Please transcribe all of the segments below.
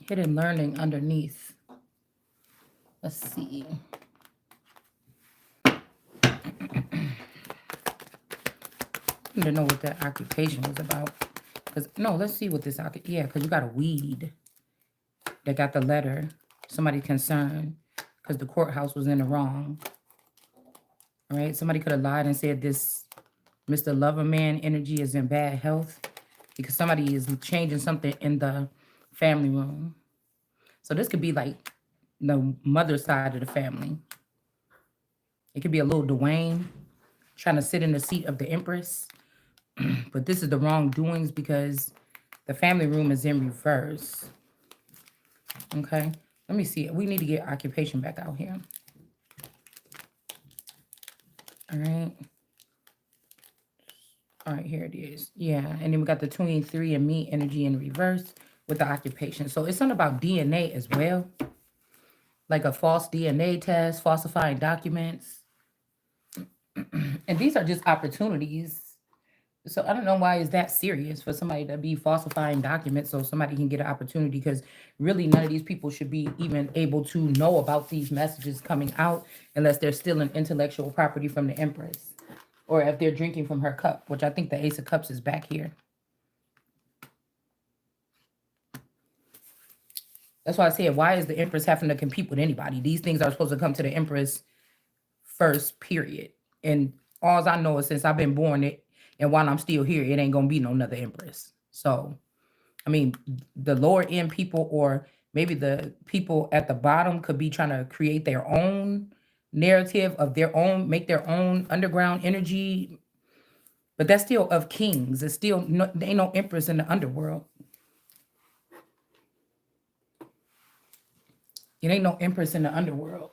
Hidden learning underneath. Let's see. I need to know what that occupation was about. Cause no, let's see what this yeah, because you got a weed that got the letter. Somebody concerned because the courthouse was in the wrong. All right. Somebody could have lied and said this Mr. Loverman energy is in bad health because somebody is changing something in the family room. So this could be like the mother side of the family. It could be a little Dwayne trying to sit in the seat of the Empress. But this is the wrongdoings because the family room is in reverse. Okay. Let me see. We need to get occupation back out here. All right. All right, here it is. Yeah. And then we got the 23 and me energy in reverse with the occupation. So it's something about DNA as well. Like a false DNA test, falsifying documents. And these are just opportunities. So I don't know why it's that serious for somebody to be falsifying documents so somebody can get an opportunity, because really none of these people should be even able to know about these messages coming out unless they're still an intellectual property from the Empress, or if they're drinking from her cup, which I think the Ace of Cups is back here. That's why I said, why is the Empress having to compete with anybody? These things are supposed to come to the Empress first, period. And all I know is since I've been born, and while I'm still here, it ain't gonna be no another Empress. So, I mean, the lower end people, or maybe the people at the bottom, could be trying to create their own narrative of their own, make their own underground energy. But that's still of kings. It's still no, there ain't no Empress in the underworld. It ain't no Empress in the underworld.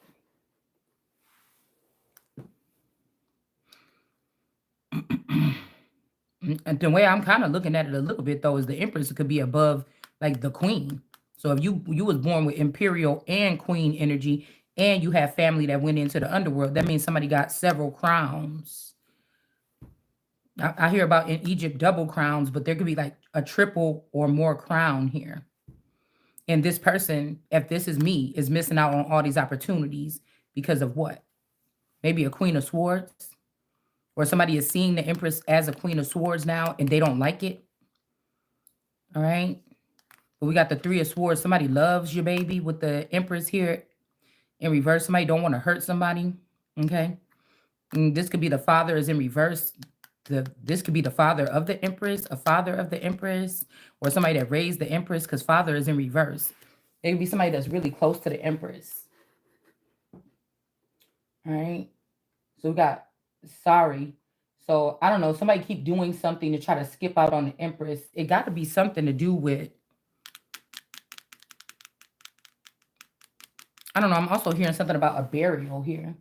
And the way I'm kind of looking at it a little bit though is the Empress could be above like the Queen. So if you was born with Imperial and Queen energy, and you have family that went into the underworld, that means somebody got several crowns. I hear about in Egypt double crowns, but there could be like a triple or more crown here. And this person, if this is me, is missing out on all these opportunities because of what? Maybe a Queen of Swords, or somebody is seeing the Empress as a Queen of Swords now and they don't like it. All right. But we got the Three of Swords. Somebody loves your baby with the Empress here in reverse. Somebody don't want to hurt somebody. Okay. And this could be the father is in reverse. This could be the father of the Empress, a father of the Empress, or somebody that raised the Empress, because father is in reverse. It could be somebody that's really close to the Empress. All right. So we got sorry. So I don't know. Somebody keep doing something to try to skip out on the Empress. It got to be something to do with, I don't know. I'm also hearing something about a burial here.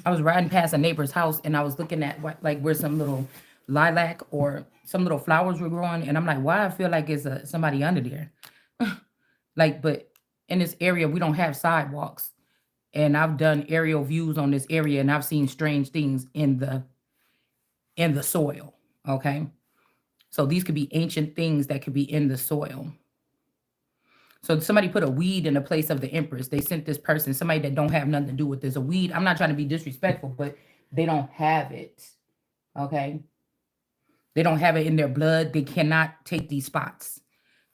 I was riding past a neighbor's house and I was looking at what, like where some little lilac or some little flowers were growing, and I'm like, why I feel like it's somebody under there. Like, but in this area we don't have sidewalks, and I've done aerial views on this area and I've seen strange things in the soil. Okay, so these could be ancient things that could be in the soil. So somebody put a weed in the place of the Empress. They sent this person, somebody that don't have nothing to do with this. A weed, I'm not trying to be disrespectful, but they don't have it. Okay. They don't have it in their blood. They cannot take these spots.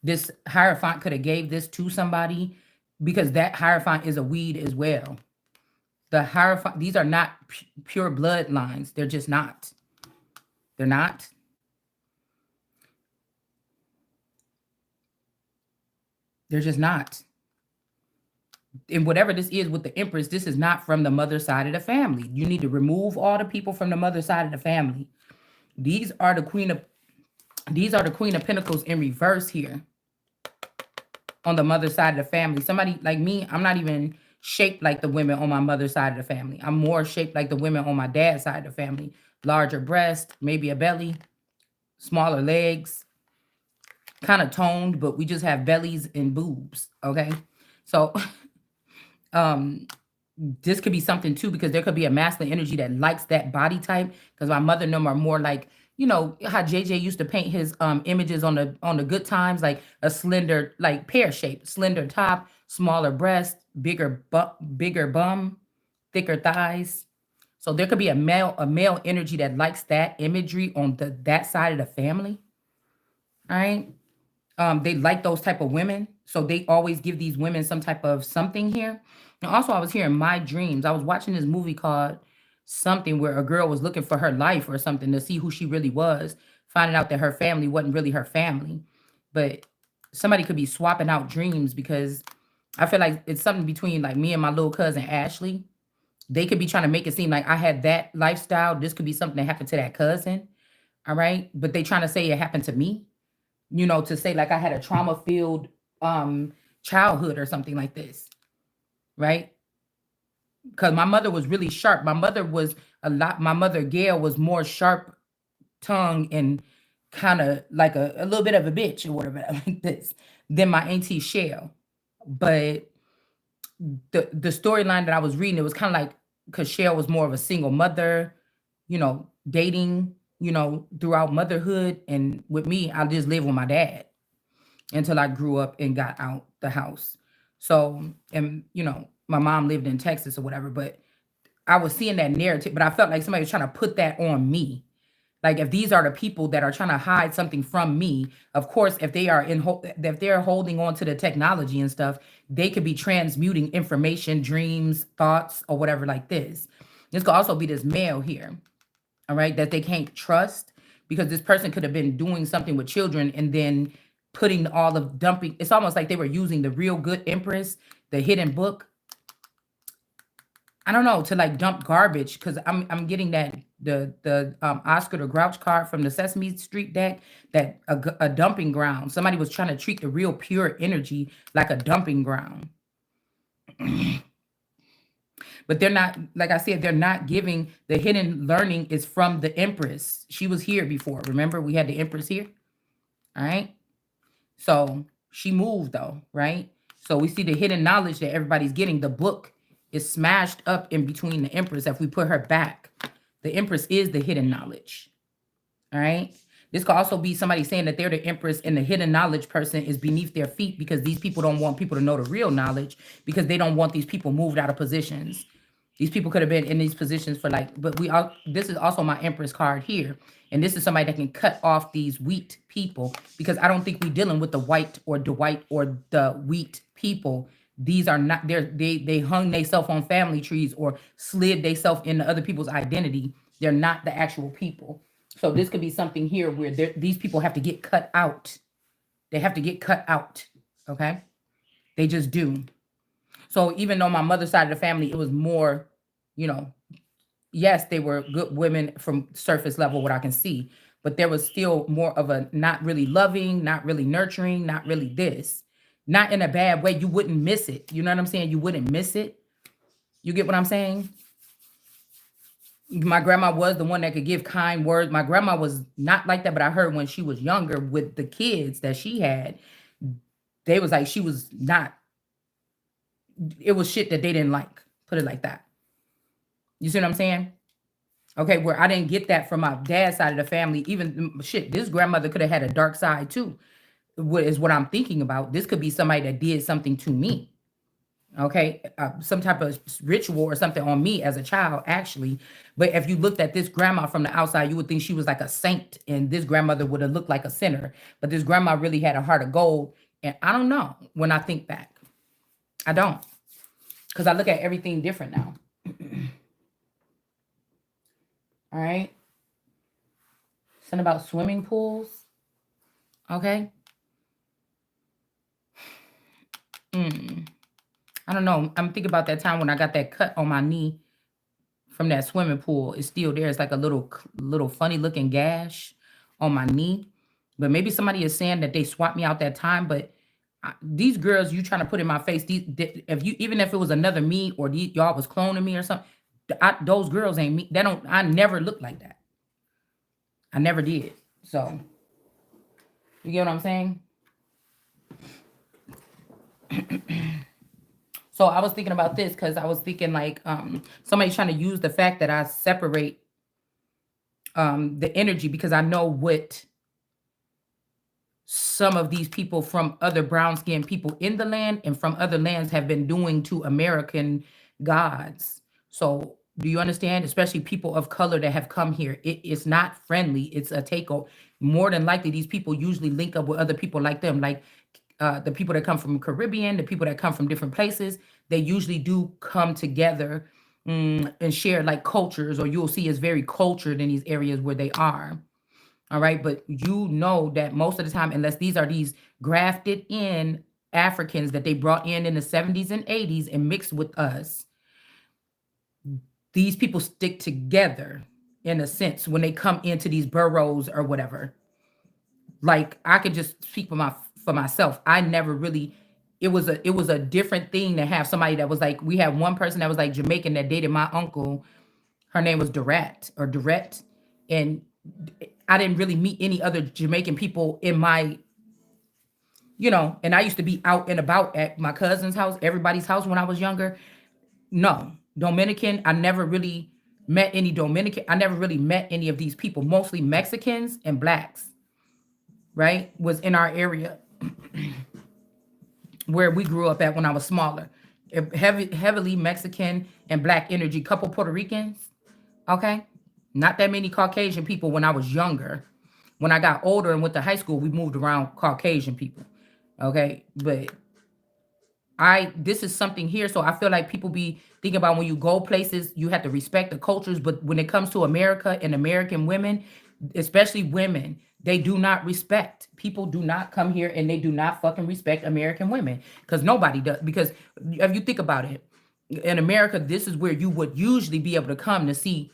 This Hierophant could have gave this to somebody, because that Hierophant is a weed as well. The Hierophant, these are not pure bloodlines. They're just not. They're not. They're just not. And whatever this is with the Empress, this is not from the mother side of the family. You need to remove all the people from the mother side of the family. These are the Queen of Pentacles in reverse here on the mother side of the family. Somebody like me, I'm not even shaped like the women on my mother's side of the family. I'm more shaped like the women on my dad's side of the family. Larger breast, maybe a belly, smaller legs, kind of toned, but we just have bellies and boobs. Okay. So this could be something too, because there could be a masculine energy that likes that body type, because my mother and them are more like you know how JJ used to paint his images on the good times, like a slender, like pear shape, slender top, smaller breast, bigger bum, thicker thighs. So there could be a male energy that likes that imagery on that side of the family. All right. They like those type of women, so they always give these women some type of something here. And also, I was hearing my dreams. I was watching this movie called something where a girl was looking for her life or something to see who she really was, finding out that her family wasn't really her family, but somebody could be swapping out dreams because I feel like it's something between like me and my little cousin Ashley. They could be trying to make it seem like I had that lifestyle. This could be something that happened to that cousin. All right, but they trying to say it happened to me, to say like I had a trauma filled childhood or something like this, right? Because my mother was really sharp. My mother Gail was more sharp tongue and kind of like a little bit of a bitch or whatever like this than my auntie Shell. But the storyline that I was reading, it was kind of like because Shell was more of a single mother, dating, throughout motherhood. And with me, I just lived with my dad until I grew up and got out the house. So, and my mom lived in Texas or whatever, but I was seeing that narrative, but I felt like somebody was trying to put that on me. Like if these are the people that are trying to hide something from me, of course, if they're holding on to the technology and stuff, they could be transmuting information, dreams, thoughts, or whatever like this. This could also be this male here, all right, that they can't trust because this person could have been doing something with children and then putting all of dumping. It's almost like they were using the real good Empress, the hidden book, I don't know, to like dump garbage because I'm getting that the Oscar the Grouch card from the Sesame Street deck that a dumping ground. Somebody was trying to treat the real pure energy like a dumping ground, but they're not. Like I said, they're not giving the hidden learning is from the Empress. She was here before. Remember, we had the Empress here. All right. So she moved though, right? So we see the hidden knowledge that everybody's getting. The book is smashed up in between the Empress. If we put her back, the Empress is the hidden knowledge. All right. This could also be somebody saying that they're the Empress and the hidden knowledge person is beneath their feet because these people don't want people to know the real knowledge because they don't want these people moved out of positions. These people could have been in these positions for like, but this is also my Empress card here. And this is somebody that can cut off these wheat people because I don't think we're dealing with the white or Dwight or the wheat people. These are not, they hung themselves on family trees or slid themselves into other people's identity. They're not the actual people. So this could be something here where these people have to get cut out. They have to get cut out. Okay. They just do. So even though my mother's side of the family, it was more, you know, yes, they were good women from surface level, what I can see, but there was still more of a not really loving, not really nurturing, not really this, not in a bad way. You wouldn't miss it. You know what I'm saying? You wouldn't miss it. You get what I'm saying? My grandma was the one that could give kind words. My grandma was not like that, but I heard when she was younger with the kids that she had, they was like, she was not, it was shit that they didn't like. Put it like that. You see what I'm saying? Okay, where I didn't get that from my dad's side of the family. Even shit, this grandmother could have had a dark side too. What is what I'm thinking about? This could be somebody that did something to me. Okay, some type of ritual or something on me as a child, actually. But if you looked at this grandma from the outside, you would think she was like a saint, and this grandmother would have looked like a sinner. But this grandma really had a heart of gold. And I don't know when I think back, I don't, because I look at everything different now. All right. Something about swimming pools. Okay. Mm. I don't know. I'm thinking about that time when I got that cut on my knee from that swimming pool. It's still there. It's like a little funny looking gash on my knee. But maybe somebody is saying that they swapped me out that time. But these girls you trying to put in my face, if you even if it was another me or y'all was cloning me or something, those girls ain't me. They don't. I never looked like that. I never did. So you get what I'm saying? So I was thinking about this because I was thinking like somebody trying to use the fact that I separate the energy, because I know what some of these people from other brown skinned people in the land and from other lands have been doing to American gods. So do you understand? Especially people of color that have come here. It is not friendly. It's a takeover. More than likely, these people usually link up with other people like them, like the people that come from Caribbean, the people that come from different places. They usually do come together, and share like cultures, or you'll see it's very cultured in these areas where they are. All right. But you know that most of the time, unless these are these grafted in Africans that they brought in the 70s and 80s and mixed with us, these people stick together in a sense when they come into these boroughs or whatever. Like I could just speak for myself. I never really, it was a different thing to have somebody that was like, we had one person that was like Jamaican that dated my uncle. Her name was Durrett. And I didn't really meet any other Jamaican people in my, and I used to be out and about at my cousin's house, everybody's house when I was younger. No, Dominican, I never really met any Dominican. I never really met any of these people, mostly Mexicans and blacks, right? Was in our area where we grew up at when I was smaller. Heavily Mexican and black energy, couple Puerto Ricans, okay? Not that many Caucasian people when I was younger. When I got older and went to high school, we moved around Caucasian people. Okay. But this is something here. So I feel like people be thinking about when you go places, you have to respect the cultures. But when it comes to America and American women, especially women, they do not respect. People do not come here and they do not fucking respect American women because nobody does. Because if you think about it, in America, this is where you would usually be able to come to see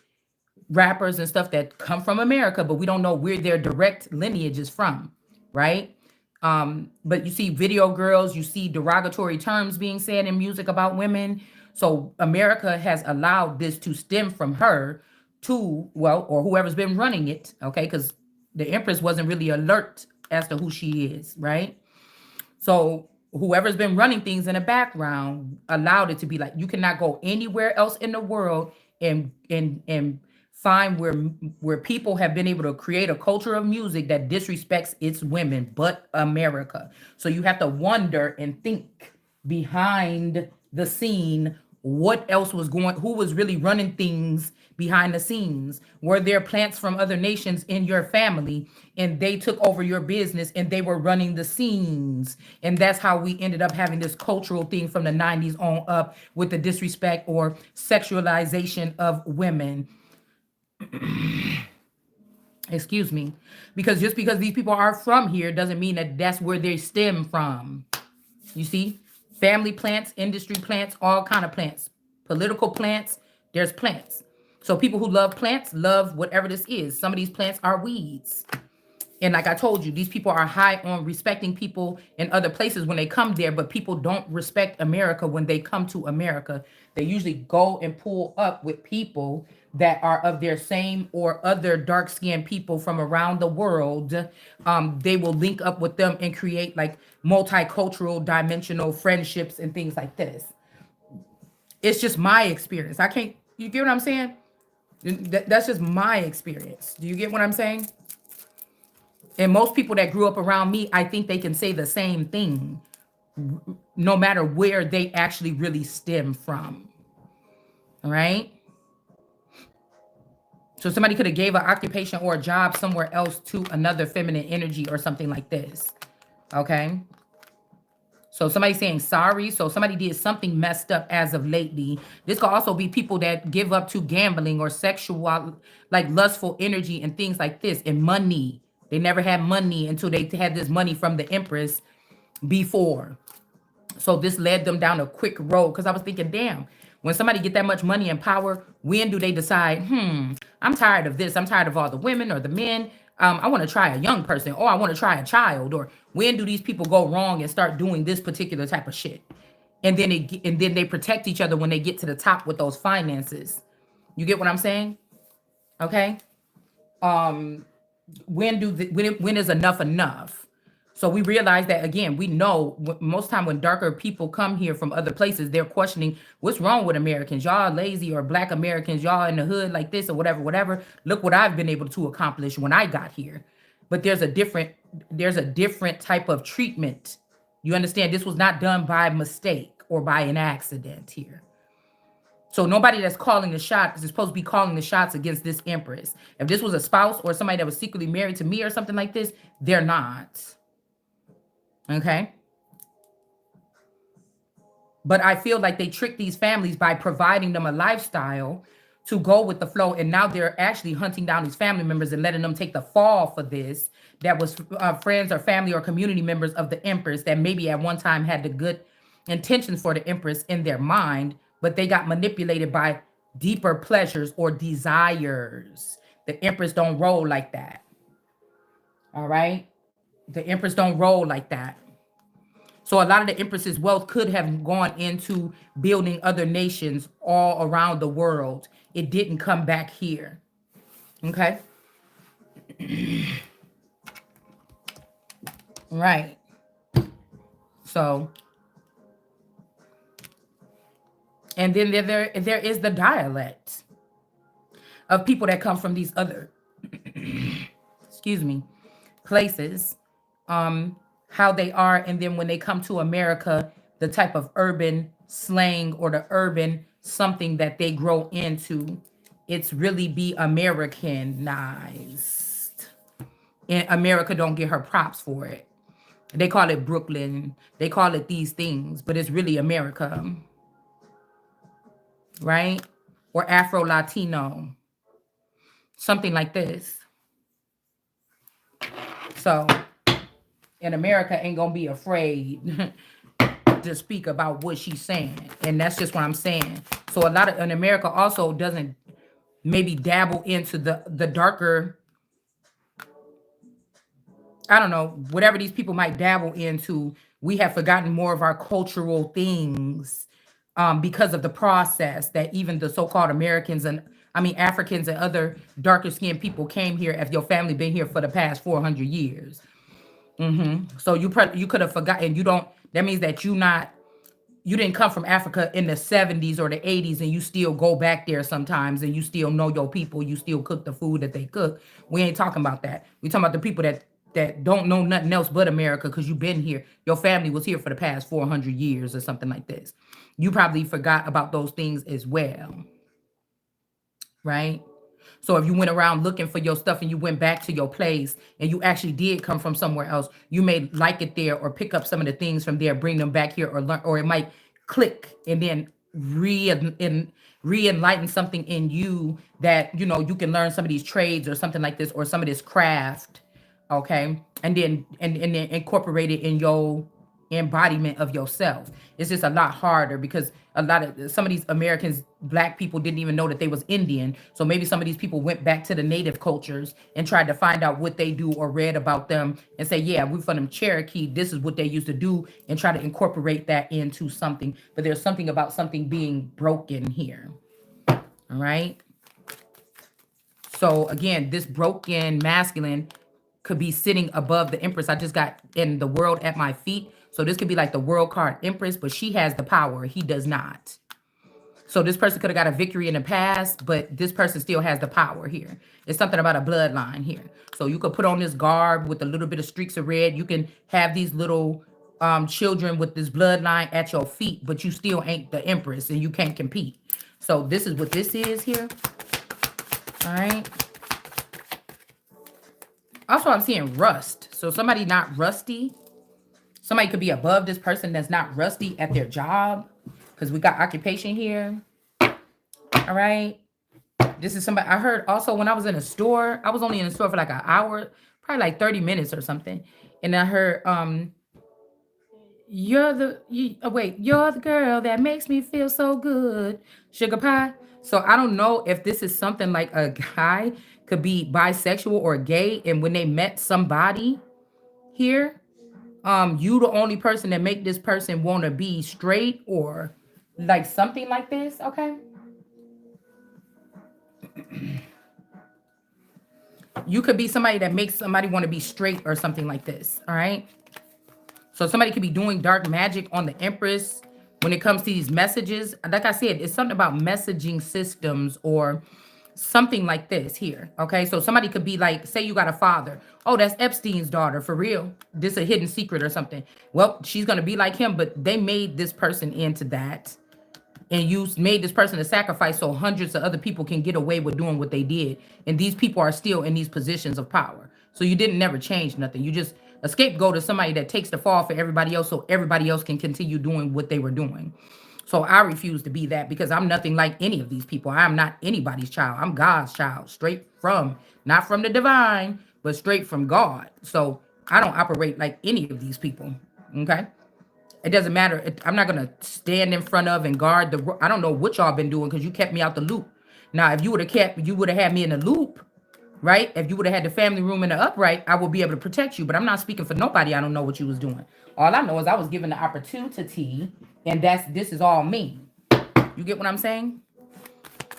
rappers and stuff that come from America, but we don't know where their direct lineage is from, right? But you see video girls, you see derogatory terms being said in music about women. So America has allowed this to stem from her to, well, or whoever's been running it, okay? Because the Empress wasn't really alert as to who she is, right? So whoever's been running things in the background allowed it to be like you cannot go anywhere else in the world and find where people have been able to create a culture of music that disrespects its women, but America. So you have to wonder and think behind the scene what else was going, who was really running things behind the scenes. Were there plants from other nations in your family and they took over your business and they were running the scenes? And that's how we ended up having this cultural thing from the 90s on up with the disrespect or sexualization of women. Excuse me. Because just because these people are from here doesn't mean that that's where they stem from. You see, family plants, industry plants, all kind of plants, political plants. There's plants. So people who love plants love whatever this is. Some of these plants are weeds. And like I told you, these people are high on respecting people in other places when they come there, but people don't respect America when they come to America. They usually go and pull up with people that are of their same or other dark-skinned people from around the world. They will link up with them and create like multicultural, dimensional friendships and things like this. It's just my experience. I can't, you get what I'm saying? That's just my experience. Do you get what I'm saying? And most people that grew up around me, I think they can say the same thing, no matter where they actually really stem from. All right. So somebody could have gave an occupation or a job somewhere else to another feminine energy or something like this. Okay. So somebody saying sorry. So somebody did something messed up as of lately. This could also be people that give up to gambling or sexual, like lustful energy and things like this, and money. They never had money until they had this money from the Empress before. So this led them down a quick road. Because I was thinking, damn, when somebody get that much money and power, when do they decide, I'm tired of this. I'm tired of all the women or the men. I want to try a young person, or I want to try a child. Or when do these people go wrong and start doing this particular type of shit? And then they protect each other when they get to the top with those finances. You get what I'm saying? Okay. When is enough enough? So we realize that, again, we know most time when darker people come here from other places, they're questioning what's wrong with Americans. Y'all lazy, or black Americans, y'all in the hood like this or whatever, whatever. Look what I've been able to accomplish when I got here. But there's a different type of treatment. You understand? This was not done by mistake or by an accident here. So nobody that's calling the shots is supposed to be calling the shots against this Empress. If this was a spouse or somebody that was secretly married to me or something like this, they're not. Okay. But I feel like they trick these families by providing them a lifestyle to go with the flow. And now they're actually hunting down these family members and letting them take the fall for this. That was friends or family or community members of the Empress that maybe at one time had the good intentions for the Empress in their mind, but they got manipulated by deeper pleasures or desires. The Empress don't roll like that. All right. The Empress don't roll like that. So a lot of the Empress's wealth could have gone into building other nations all around the world. It didn't come back here. Okay. Right. So, and then there is the dialect of people that come from these other, excuse me, places, how they are, and then when they come to America, the type of urban slang or the urban something that they grow into, it's really be Americanized. And America don't get her props for it. They call it Brooklyn, they call it these things, but it's really America, right? Or Afro Latino, something like this. So, and America ain't gonna be afraid to speak about what she's saying. And that's just what I'm saying. So a lot of, and America also doesn't maybe dabble into the darker, I don't know, whatever these people might dabble into. We have forgotten more of our cultural things, because of the process that even the so-called Americans and, I mean, Africans and other darker skinned people came here. If your family been here for the past 400 years. So you could have forgotten. You don't, that means that you didn't come from Africa in the 70s or the 80s and you still go back there sometimes and you still know your people, you still cook the food that they cook. We ain't talking about that. We talking about the people that don't know nothing else but America because you've been here. Your family was here for the past 400 years or something like this. You probably forgot about those things as well, right? So if you went around looking for your stuff and you went back to your place and you actually did come from somewhere else, you may like it there or pick up some of the things from there, bring them back here, or learn, or it might click and then re-enlighten something in you that, you know, you can learn some of these trades or something like this, or some of this craft. Okay. And then incorporate it in your embodiment of yourself. It's just a lot harder because a lot of some of these Americans, black people, didn't even know that they was Indian. So maybe some of these people went back to the native cultures and tried to find out what they do or read about them and say, yeah, we're from them Cherokee, this is what they used to do, and try to incorporate that into something. But there's something about something being broken here. All right. So again, this broken masculine could be sitting above the Empress. I just got in the world at my feet. So this could be like the world card Empress, but she has the power. He does not. So this person could have got a victory in the past, but this person still has the power here. It's something about a bloodline here. So you could put on this garb with a little bit of streaks of red. You can have these little children with this bloodline at your feet, but you still ain't the Empress and you can't compete. So this is what this is here. All right. Also, I'm seeing rust. So somebody not rusty. Somebody could be above this person that's not rusty at their job, because we got occupation here. All right. This is somebody I heard also when I was in a store. I was only in the store for like an hour, probably like 30 minutes or something. And I heard, you're you're the girl that makes me feel so good, sugar pie. So I don't know if this is something like a guy could be bisexual or gay, and when they met somebody here, you the only person that make this person want to be straight or like something like this. Okay. You could be somebody that makes somebody want to be straight or something like this. All right. So somebody could be doing dark magic on the Empress when it comes to these messages. Like I said, it's something about messaging systems or something like this here. Okay. So somebody could be like, say you got a father. Oh, that's Epstein's daughter for real. This a hidden secret or something. Well, she's going to be like him, but they made this person into that. And you made this person a sacrifice so hundreds of other people can get away with doing what they did. And these people are still in these positions of power. So you didn't never change nothing. You just a scapegoat to somebody that takes the fall for everybody else so everybody else can continue doing what they were doing. So I refuse to be that because I'm nothing like any of these people. I am not anybody's child. I'm God's child, straight from, not from the divine, but straight from God. So I don't operate like any of these people. Okay. It doesn't matter. I'm not gonna stand in front of and guard the. I don't know what y'all been doing because you kept me out the loop. Now, if you would have had me in the loop, right? If you would have had the family room in the upright, I would be able to protect you. But I'm not speaking for nobody. I don't know what you was doing. All I know is I was given the opportunity, and this is all me. You get what I'm saying?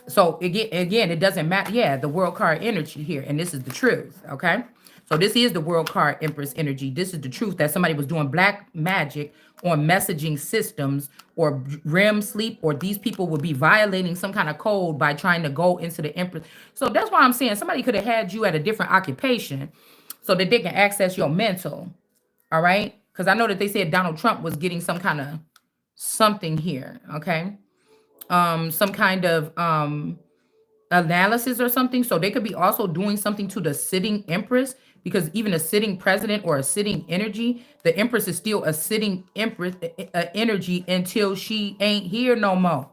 So again, it doesn't matter. Yeah, the world card energy here, and this is the truth. Okay, so this is the world card Empress energy. This is the truth that somebody was doing black magic on messaging systems or REM sleep, or these people would be violating some kind of code by trying to go into the Empress. So that's why I'm saying somebody could have had you at a different occupation so that they can access your mental. All right, because I know that they said Donald Trump was getting some kind of something here. Okay, some kind of analysis or something. So they could be also doing something to the sitting empress because even a sitting president or a sitting energy, the empress is still a sitting empress energy until she ain't here no more.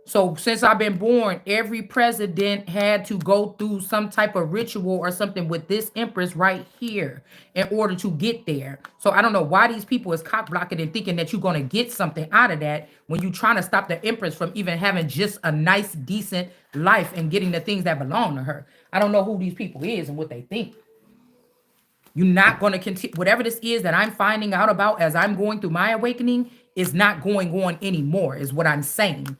So since I've been born, every president had to go through some type of ritual or something with this empress right here in order to get there. So I don't know why these people is cock blocking and thinking that you're going to get something out of that when you're trying to stop the empress from even having just a nice, decent life and getting the things that belong to her. I don't know who these people is and what they think. You're not going to continue. Whatever this is that I'm finding out about as I'm going through my awakening is not going on anymore, is what I'm saying.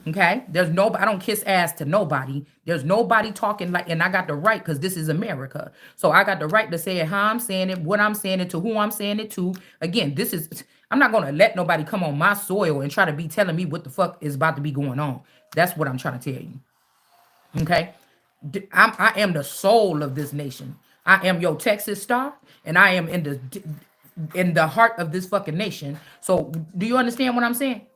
Okay, I don't kiss ass to nobody. There's nobody talking like, and I got the right because this is America. So I got the right to say it how I'm saying it, what I'm saying it to, who I'm saying it to. Again, I'm not going to let nobody come on my soil and try to be telling me what the fuck is about to be going on. That's what I'm trying to tell you. Okay, I am the soul of this nation. I am your Texas star, and I am in the heart of this fucking nation. So do you understand what I'm saying?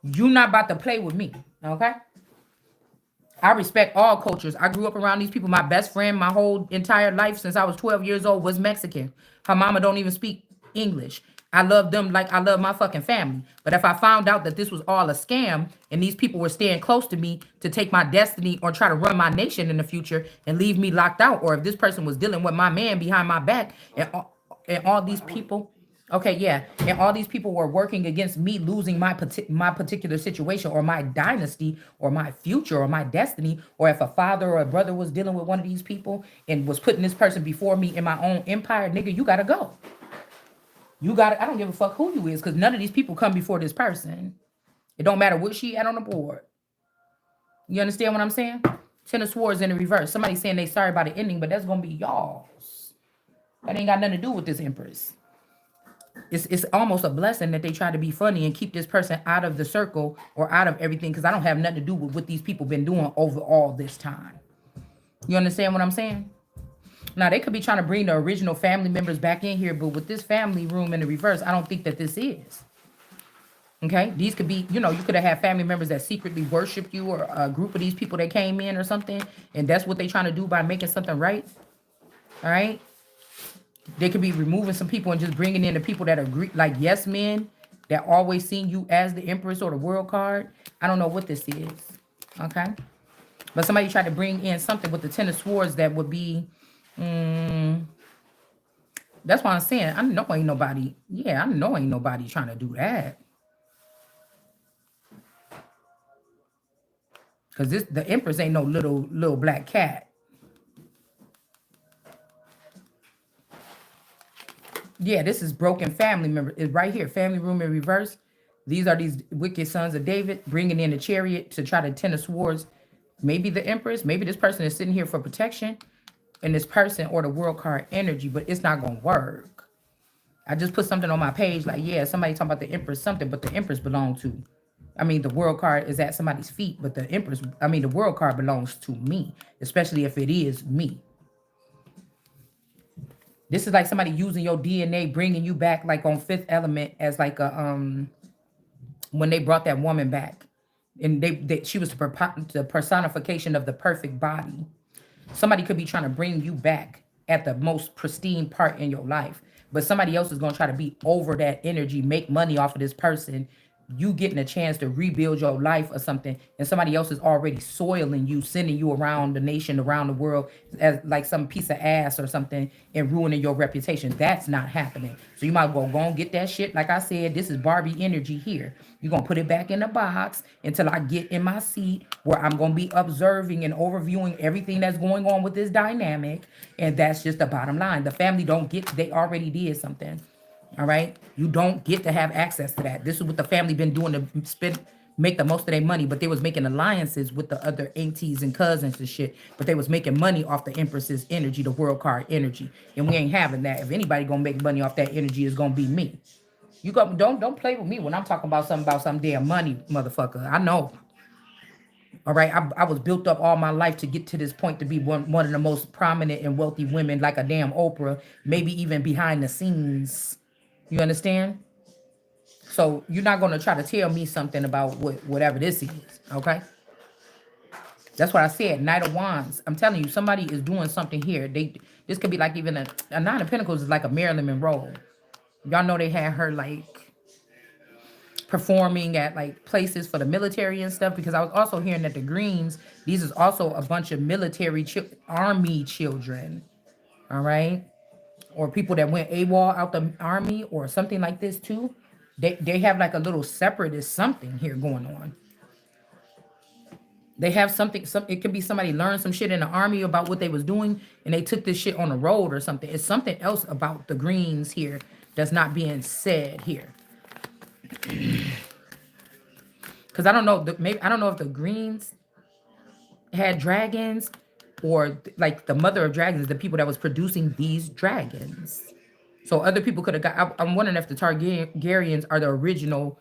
You're not about to play with me, okay? I respect all cultures. I grew up around these people. My best friend, my whole entire life since I was 12 years old, was Mexican. Her mama don't even speak English. I love them like I love my fucking family. But if I found out that this was all a scam and these people were staying close to me to take my destiny or try to run my nation in the future and leave me locked out, or if this person was dealing with my man behind my back and all these people. Okay, yeah. And all these people were working against me losing my particular situation or my dynasty or my future or my destiny. Or if a father or a brother was dealing with one of these people and was putting this person before me in my own empire, nigga, you gotta go. I don't give a fuck who you is because none of these people come before this person. It don't matter what she had on the board. You understand what I'm saying? Ten of Swords in the reverse. Somebody saying they sorry about the ending, but that's gonna be y'all's. That ain't got nothing to do with this Empress. It's almost a blessing that they try to be funny and keep this person out of the circle or out of everything because I don't have nothing to do with what these people been doing over all this time. You understand what I'm saying? Now, they could be trying to bring the original family members back in here, but with this family room in the reverse, I don't think that this is. Okay? These could be, you could have had family members that secretly worship you or a group of these people that came in or something, and that's what they're trying to do by making something right. All right? They could be removing some people and just bringing in the people that agree, like yes men, that always seen you as the Empress or the World card. I don't know what this is. Okay? But somebody tried to bring in something with the Ten of Swords that would be... that's why I'm saying I know ain't nobody. Yeah, I know ain't nobody trying to do that. Cause the Empress ain't no little black cat. Yeah, this is broken family member. It's right here, family room in reverse. These are these wicked sons of David bringing in the chariot to try to Ten of Swords. Maybe the Empress. Maybe this person is sitting here for protection, and this person or the World card energy, but it's not gonna work. I just put something on my page like, yeah, somebody talking about the Empress something, but the Empress belong to. I mean, the world card is at somebody's feet, but the Empress, I mean, the world card belongs to me, especially if it is me. This is like somebody using your DNA, bringing you back like on Fifth Element as like a when they brought that woman back, and she was the personification of the perfect body. Somebody could be trying to bring you back at the most pristine part in your life, but somebody else is going to try to be over that energy, make money off of this person. You getting a chance to rebuild your life or something, and somebody else is already soiling you, sending you around the nation, around the world as like some piece of ass or something, and ruining your reputation. That's not happening. So you might go and get that shit. Like I said, this is Barbie energy here. You're gonna put it back in the box until I get in my seat where I'm gonna be observing and overviewing everything that's going on with this dynamic. And that's just the bottom line. The family don't get, they already did something. All right. You don't get to have access to that. This is what the family been doing to make the most of their money, but they was making alliances with the other aunties and cousins and shit. But they was making money off the Empress's energy, the world card energy. And we ain't having that. If anybody gonna make money off that energy, it's gonna be me. You go don't play with me when I'm talking about some damn money, motherfucker. I know. All right. I was built up all my life to get to this point to be one of the most prominent and wealthy women, like a damn Oprah, maybe even behind the scenes. You understand? So you're not gonna try to tell me something about whatever this is, okay? That's what I said. Knight of Wands. I'm telling you, somebody is doing something here. This could be like even a Nine of Pentacles is like a Marilyn Monroe. Y'all know they had her like performing at like places for the military and stuff. Because I was also hearing that the Greens, these is also a bunch of military army children. All right. Or people that went AWOL out the army or something like this too. They have like a little separatist something here going on. They have something, it could be somebody learned some shit in the army about what they was doing and they took this shit on the road or something. It's something else about the Greens here that's not being said here. Because I don't know, maybe I don't know if the Greens had dragons or like the mother of dragons, the people that was producing these dragons. So other people could have got. I'm wondering if the Targaryens are the original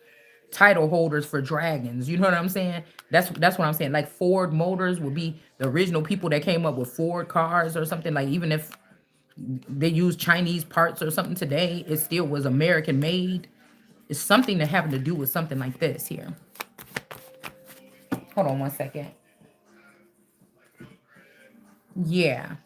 title holders for dragons. You know what I'm saying? That's what I'm saying. Like Ford Motors would be the original people that came up with Ford cars or something. Like even if they use Chinese parts or something today, it still was American made. It's something that having to do with something like this here. Hold on one second. Yeah.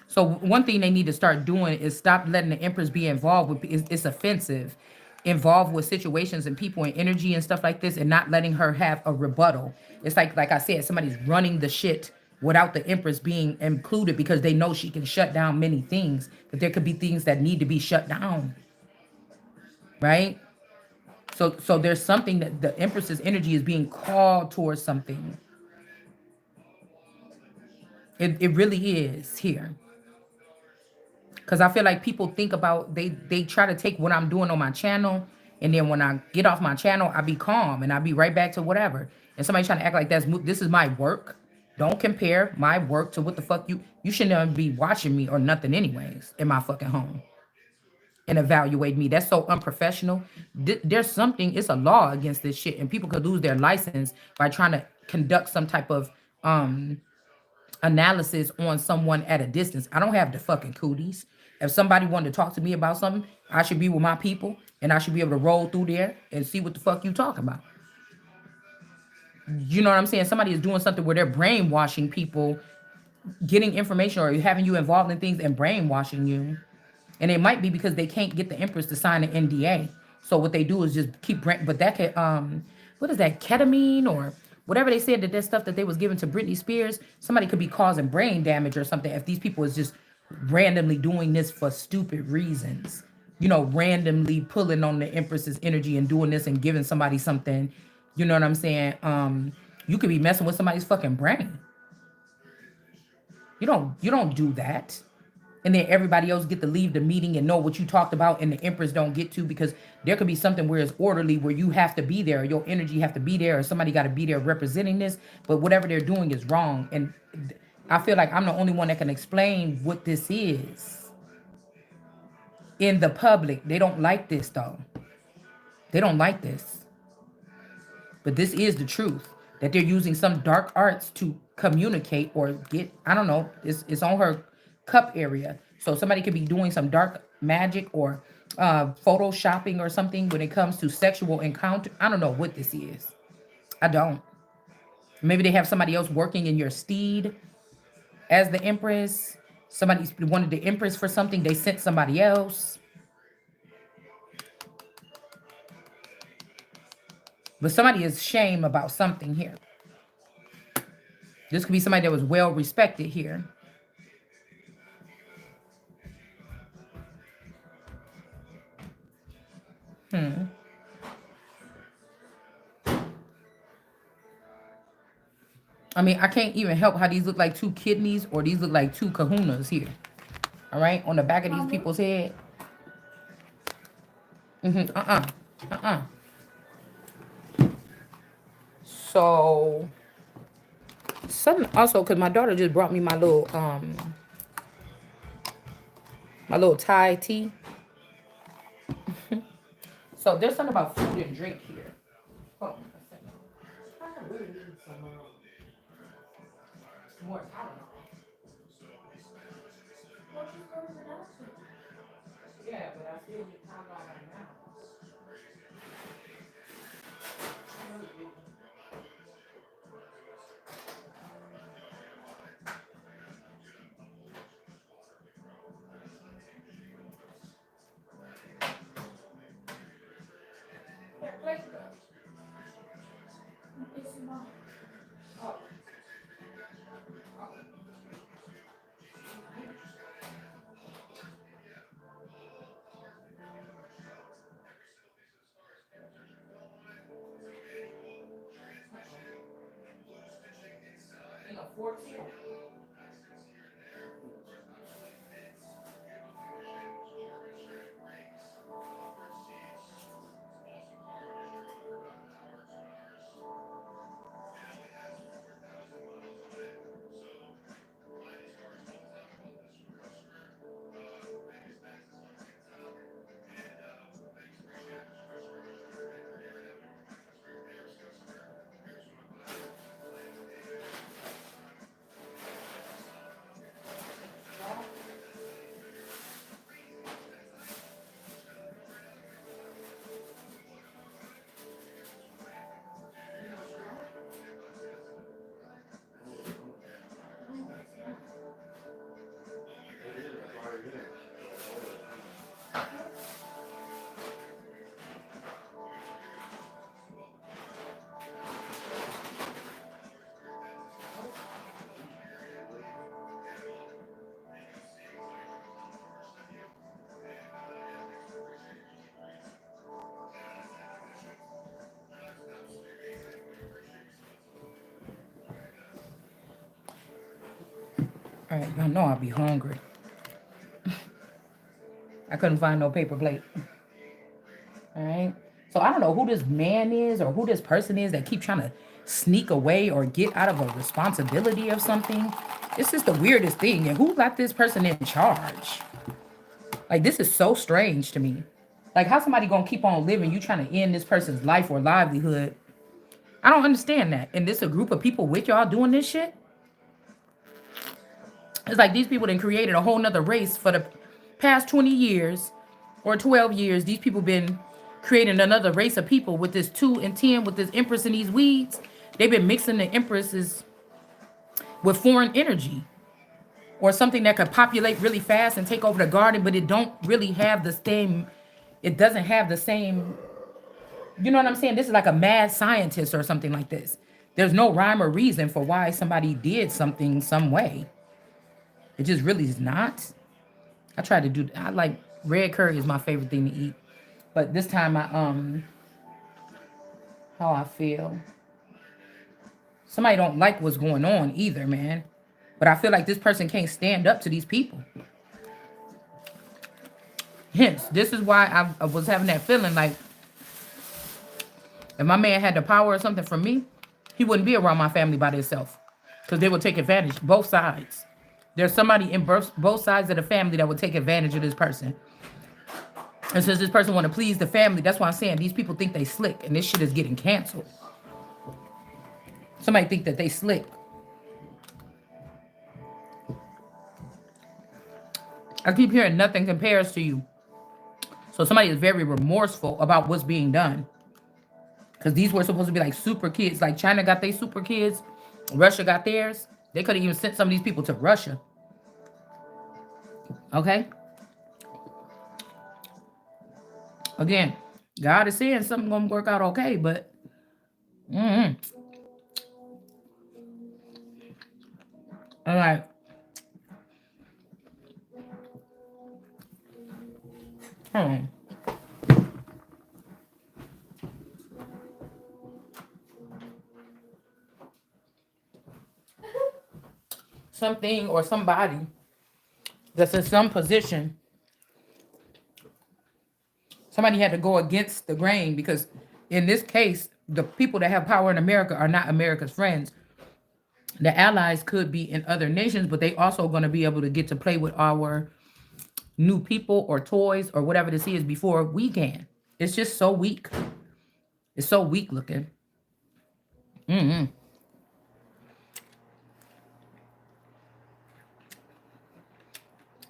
So one thing they need to start doing is stop letting the Empress be involved with. It's offensive, involved with situations and people and energy and stuff like this, and not letting her have a rebuttal. It's like I said, somebody's running the shit without the Empress being included because they know she can shut down many things, but there could be things that need to be shut down, right? So there's something that the Empress's energy is being called towards something. It really is here. Because I feel like people think about, they try to take what I'm doing on my channel, and then when I get off my channel, I be calm and I be right back to whatever. And somebody trying to act like this is my work. Don't compare my work to what the fuck you shouldn't even be watching me or nothing anyways in my fucking home and evaluate me. That's so unprofessional. There's something, it's a law against this shit, and people could lose their license by trying to conduct some type of analysis on someone at a distance. I don't have the fucking cooties. If somebody wanted to talk to me about something, I should be with my people and I should be able to roll through there and see what the fuck you talking about. You know what I'm saying? Somebody is doing something where they're brainwashing people, getting information or having you involved in things and brainwashing you. And it might be because they can't get the Empress to sign an NDA. So what they do is just keep but that could what is that, ketamine or whatever they said, that stuff that they was giving to Britney Spears, somebody could be causing brain damage or something if these people is just randomly doing this for stupid reasons. You know, randomly pulling on the Empress's energy and doing this and giving somebody something. You know what I'm saying? You could be messing with somebody's fucking brain. You don't do that. And then everybody else get to leave the meeting and know what you talked about, and the Empress don't get to, because there could be something where it's orderly, where you have to be there, your energy have to be there, or somebody got to be there representing this, but whatever they're doing is wrong. And I feel like I'm the only one that can explain what this is in the public. They don't like this though. They don't like this. But this is the truth. That they're using some dark arts to communicate or get, I don't know, it's on her cup area. So somebody could be doing some dark magic or photoshopping or something when it comes to sexual encounter. I don't know what this is. I don't. Maybe they have somebody else working in your steed as the Empress. Somebody wanted the Empress for something. They sent somebody else. But somebody is shame about something here. This could be somebody that was well respected here. I mean, I can't even help how these look like two kidneys or these look like two kahunas here. All right, on the back of these people's head. So, something also, because my daughter just brought me my little Thai tea. So there's something about food and drink here. Hold on a second. I really need some more Tylenol. Yeah, but I still get Tylenol right now. All right, I know I'll be hungry. I couldn't find no paper plate. All right. So I don't know who this man is or who this person is that keep trying to sneak away or get out of a responsibility of something. It's just the weirdest thing. And who got this person in charge? Like, this is so strange to me. Like, how somebody gonna keep on living? You trying to end this person's life or livelihood? I don't understand that. And this a group of people with y'all doing this shit? It's like these people then created a whole nother race for the past 20 years or 12 years. These people been creating another race of people with this 2 and 10, with this Empress and these weeds. They've been mixing the Empresses with foreign energy or something that could populate really fast and take over the garden, but it don't really have the same, it doesn't have the same, you know what I'm saying? This is like a mad scientist or something like this. There's no rhyme or reason for why somebody did something some way. It just really is not. I try to do, I like, red curry is my favorite thing to eat. But this time how I feel. Somebody don't like what's going on either, man. But I feel like this person can't stand up to these people. Hence, this is why I was having that feeling like if my man had the power or something from me, he wouldn't be around my family by himself. because they will take advantage, both sides. There's somebody in both sides of the family that will take advantage of this person. And since this person want to please the family, that's why I'm saying these people think they slick, and this shit is getting canceled. Somebody think that they slick. I keep hearing nothing compares to you. So somebody is very remorseful about what's being done. Because these were supposed to be like super kids. Like China got their super kids. Russia got theirs. They could have even sent some of these people to Russia. Okay? Again, God is saying something going to work out okay, but... All right. Hold on. Something or somebody that's in some position, somebody had to go against the grain, because in this case, the people that have power in America are not America's friends. The allies could be in other nations, but they also going to be able to get to play with our new people or toys or whatever this is before we can. It's just so weak. It's so weak looking.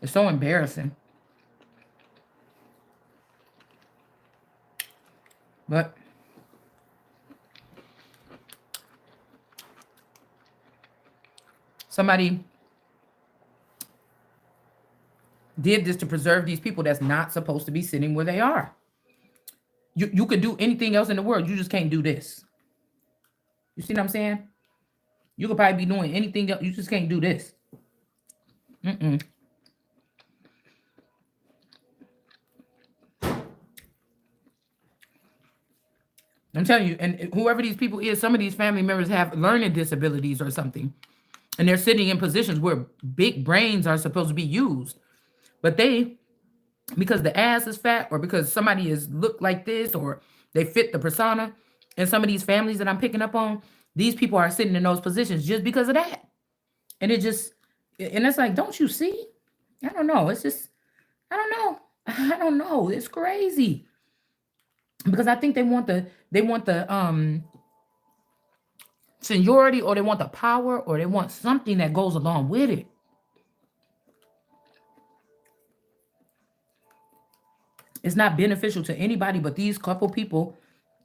It's so embarrassing. But somebody did this to preserve these people that's not supposed to be sitting where they are. You could do anything else in the world. You just can't do this. You see what I'm saying? You could probably be doing anything else. You just can't do this. I'm telling you, and whoever these people is, some of these family members have learning disabilities or something. And they're sitting in positions where big brains are supposed to be used. But they, because the ass is fat, or because somebody is looked like this, or they fit the persona, and some of these families that I'm picking up on, these people are sitting in those positions just because of that. And it just, and it's like, don't you see? I don't know. It's just, I don't know. I don't know. It's crazy. Because I think they want the seniority, or they want the power, or they want something that goes along with it. It's not beneficial to anybody but these couple people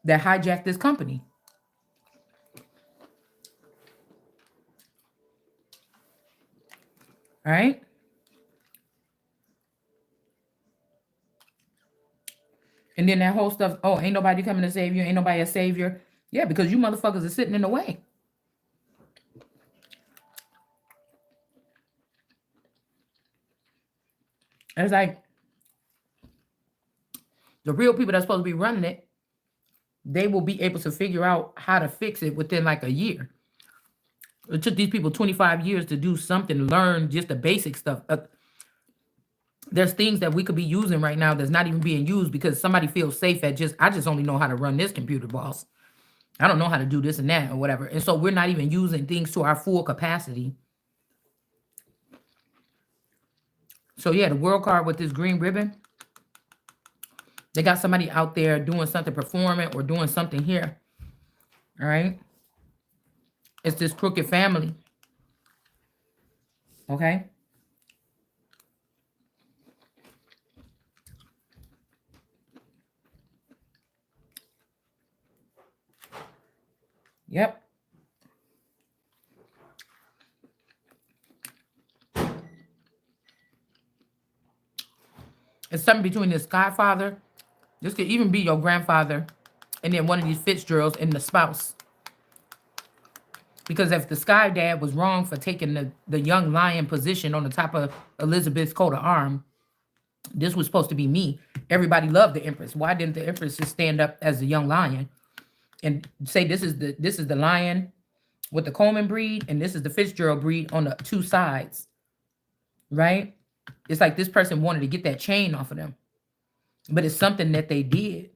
that hijacked this company. All right? And then that whole stuff, oh, ain't nobody coming to save you, ain't nobody a savior. Yeah, because you motherfuckers are sitting in the way. And it's like, the real people that's supposed to be running it, they will be able to figure out how to fix it within like a year. It took these people 25 years to do something, learn just the basic stuff. There's things that we could be using right now that's not even being used because somebody feels safe at I just only know how to run this computer, boss. I don't know how to do this and that or whatever. And so we're not even using things to our full capacity. So yeah, the world card with this green ribbon, they got somebody out there doing something, performing or doing something here. All right. It's this crooked family. Okay. Yep. It's something between this godfather. This could even be your grandfather. And then one of these Fitzgeralds and the spouse. Because if the Sky Dad was wrong for taking the young lion position on the top of Elizabeth's coat of arms, this was supposed to be me. Everybody loved the Empress. Why didn't the Empress just stand up as the young lion and say this is the lion with the Coleman breed and this is the Fitzgerald breed on the two sides, right? It's like this person wanted to get that chain off of them, but it's something that they did.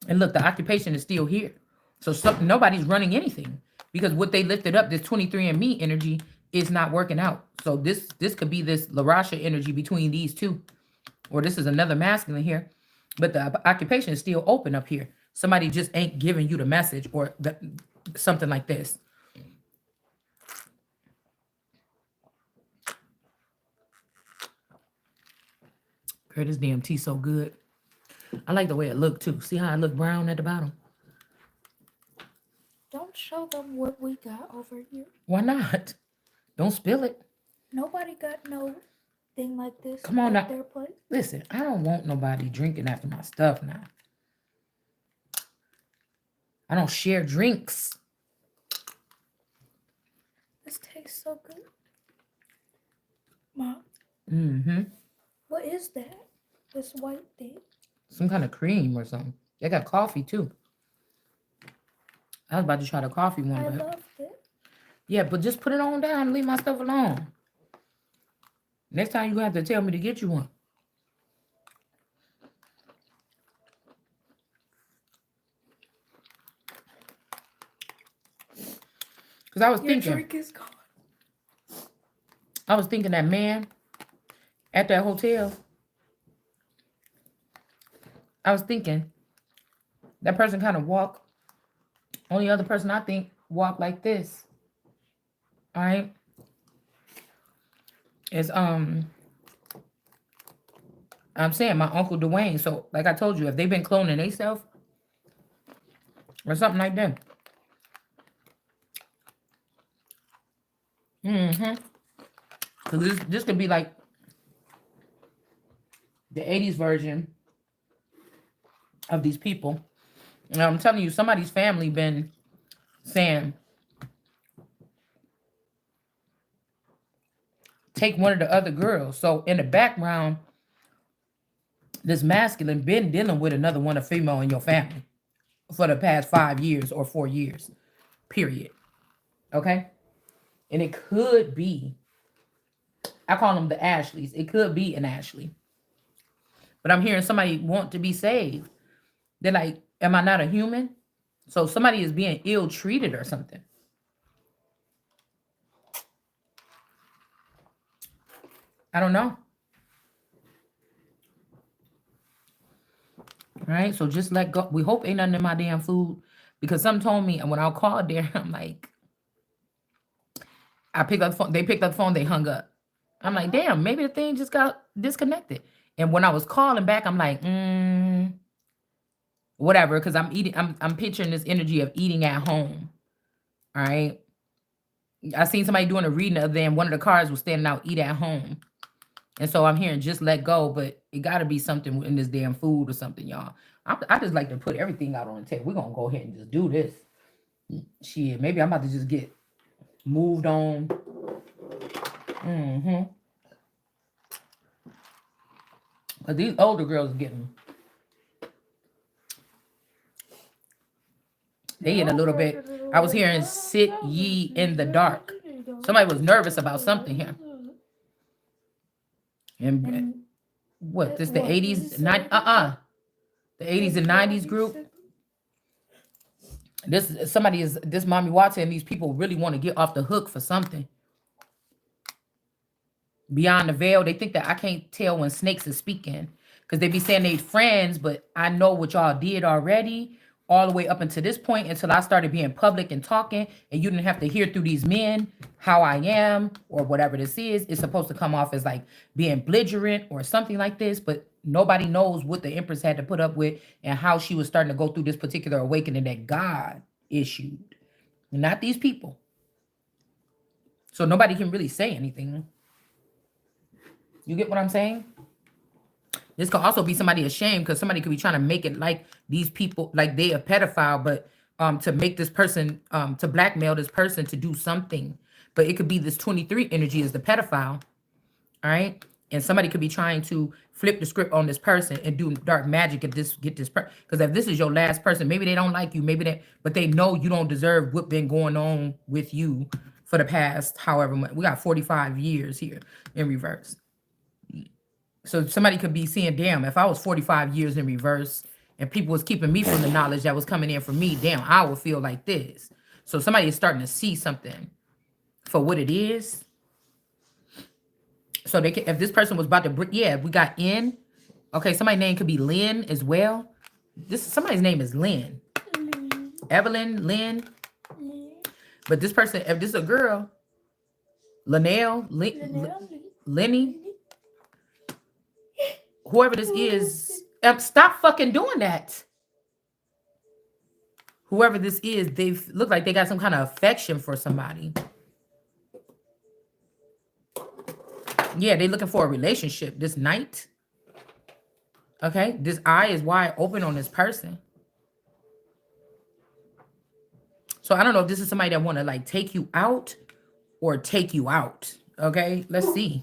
And look, the occupation is still here, so nobody's running anything. because what they lifted up, this 23 and me energy, is not working out. So this could be this Larasha energy between these two, or this is another masculine here, but the occupation is still open up here. Somebody just ain't giving you the message, or something like this. Girl, this damn tea so good. I like the way it looked too. See how I look brown at the bottom? Don't show them what we got over here. Why not? Don't spill it. Nobody got no thing like this. Come on at now. their place. Listen, I don't want nobody drinking after my stuff now. I don't share drinks. This tastes so good. Mom, Mm-hmm. what is that? This white thing? Some kind of cream or something. They got coffee too. I was about to try the coffee one, I but loved it. yeah, but just put it on down and leave my stuff alone. Next time you have to tell me to get you one. Because I was Your thinking, drink is gone. that man at that hotel, I was thinking that person kind of walked. Only other person I think walked like this. All right. Is I'm saying my Uncle Dwayne. So like I told you, if they've been cloning themselves or something like that. Mm-hmm. So this could be like the 80s version of these people. And I'm telling you, somebody's family been saying, take one of the other girls. So in the background, this masculine been dealing with another one, a female in your family, for the past 5 years or 4 years, period. Okay? And it could be, I call them the Ashleys. It could be an Ashley. But I'm hearing somebody want to be saved. They're like, am I not a human? So somebody is being ill-treated or something. I don't know. Right? So just let go. We hope ain't nothing in my damn food. Because some told me, and when I called there, I'm like, I picked up the phone. They picked up the phone. They hung up. I'm like, damn, maybe the thing just got disconnected. And when I was calling back, I'm like, whatever, because I'm eating. I'm picturing this energy of eating at home. All right. I seen somebody doing a reading of them. One of the cards was standing out, eat at home. And so I'm hearing just let go, but it got to be something in this damn food or something, y'all. I just like to put everything out on the table. We're going to go ahead and just do this. Shit, maybe I'm about to just get moved on. But these older girls are getting, they in a little bit. I was hearing sit ye in the dark. Somebody was nervous about something here. And what? This the 80s, the 80s and 90s group. This Mommy Watson and these people really want to get off the hook for something. Beyond the veil, they think that I can't tell when snakes are speaking because they be saying they friends, but I know what y'all did already all the way up until this point until I started being public and talking, and you didn't have to hear through these men how I am or whatever this is. It's supposed to come off as like being belligerent or something like this, but nobody knows what the Empress had to put up with and how she was starting to go through this particular awakening that God issued, not these people. So nobody can really say anything. You get what I'm saying? This could also be somebody ashamed because somebody could be trying to make it like these people, like they a pedophile, but to make this person, to blackmail this person to do something. But it could be this 23 energy is the pedophile, all right? And somebody could be trying to flip the script on this person and do dark magic and get this person. Because if this is your last person, maybe they don't like you, but they know you don't deserve what been going on with you for the past however much. We got 45 years here in reverse. So somebody could be saying, damn, if I was 45 years in reverse and people was keeping me from the knowledge that was coming in from me, damn, I would feel like this. So somebody is starting to see something for what it is. So they can, if this person was about to bring, yeah, we got in. Okay, somebody's name could be Lynn as well. This somebody's name is Lynn. Evelyn, Lynn. But this person, if this is a girl, Linnell, Lenny, whoever this is, stop fucking doing that. Whoever this is, they look like they got some kind of affection for somebody. Yeah, they looking for a relationship this night. Okay, this eye is wide open on this person. So I don't know if this is somebody that want to like take you out or take you out. Okay, let's see.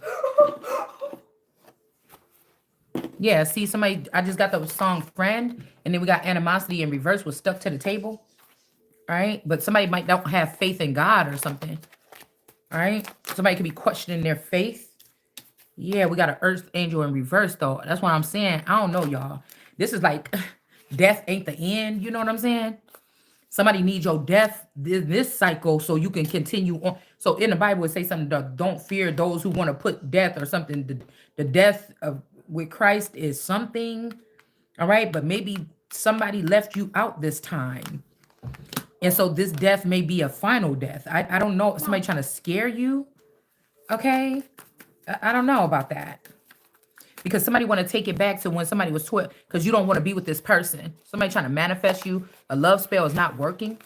Yeah, see somebody, I just got the song Friend, and then we got Animosity in reverse was stuck to the table. All right, but somebody might not have faith in God or something. All right, somebody could be questioning their faith. Yeah, we got an Earth Angel in reverse though. That's what I'm saying. I don't know, y'all. This is like death ain't the end. You know what I'm saying? Somebody needs your death this cycle so you can continue on. So in the Bible, it says something that don't fear those who want to put death or something. The death of with Christ is something. All right, but maybe somebody left you out this time. And so this death may be a final death. I don't know. Somebody trying to scare you. Okay. I don't know about that. Because somebody want to take it back to when somebody was 12. Because you don't want to be with this person. Somebody trying to manifest you. A love spell is not working.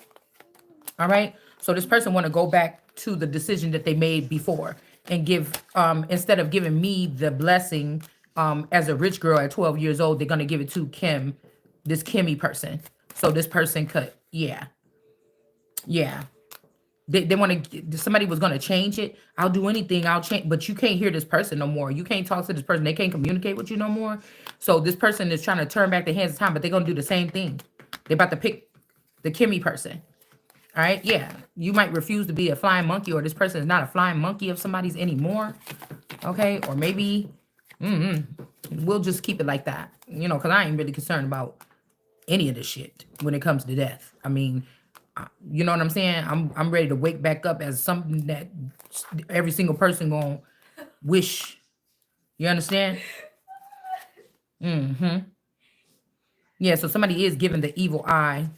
All right. So this person want to go back to the decision that they made before. And give, instead of giving me the blessing as a rich girl at 12 years old, they're going to give it to Kim, this Kimmy person. So this person could, yeah. Yeah. They want to, somebody was going to change it. I'll do anything. I'll change, but you can't hear this person no more. You can't talk to this person. They can't communicate with you no more. So this person is trying to turn back the hands of time, but they're going to do the same thing. They're about to pick the Kimmy person. All right. Yeah. You might refuse to be a flying monkey, or this person is not a flying monkey of somebody's anymore. Okay. Or maybe we'll just keep it like that, you know, because I ain't really concerned about any of this shit when it comes to death. I mean, you know what I'm saying? I'm ready to wake back up as something that every single person gonna wish. You understand? Yeah, so somebody is given the evil eye.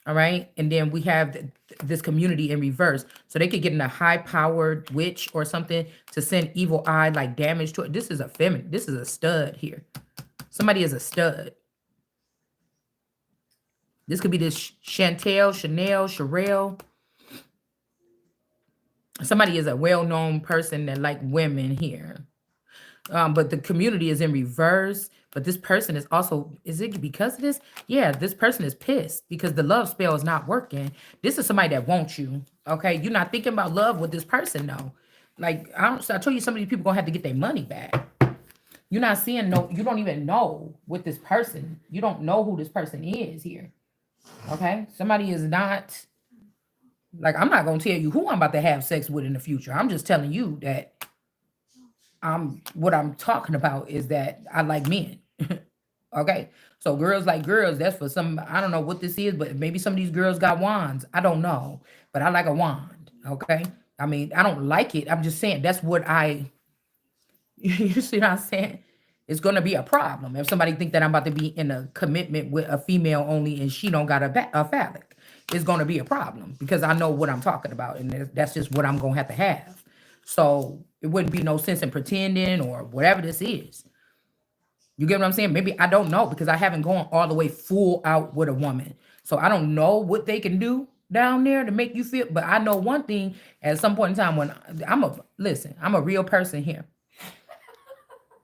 All right. And then we have this community in reverse. So they could get in a high-powered witch or something to send evil eye like damage to it. This is a feminine. This is a stud here. Somebody is a stud. This could be this Chantel, Chanel, Sherelle. Somebody is a well-known person that like women here. But the community is in reverse. But this person is also, is it because of this? Yeah, this person is pissed because the love spell is not working. This is somebody that wants you. Okay, you're not thinking about love with this person, though. Like, I told you some of these people going to have to get their money back. You're not seeing, no, you don't even know with this person. You don't know who this person is here. Okay, somebody is not, like, I'm not gonna tell you who I'm about to have sex with in the future. I'm just telling you that what I'm talking about is that I like men. Okay, so girls like girls, that's for some, I don't know what this is, but maybe some of these girls got wands. I don't know, but I like a wand. Okay, I mean, I don't like it. I'm just saying that's what I, you see what I'm saying? It's gonna be a problem if somebody think that I'm about to be in a commitment with a female only and she don't got a phallic. It's gonna be a problem because I know what I'm talking about, and that's just what I'm gonna have to have. So it wouldn't be no sense in pretending or whatever this is. You get what I'm saying? Maybe I don't know because I haven't gone all the way full out with a woman. So I don't know what they can do down there to make you feel. But I know one thing at some point in time when I'm a real person here.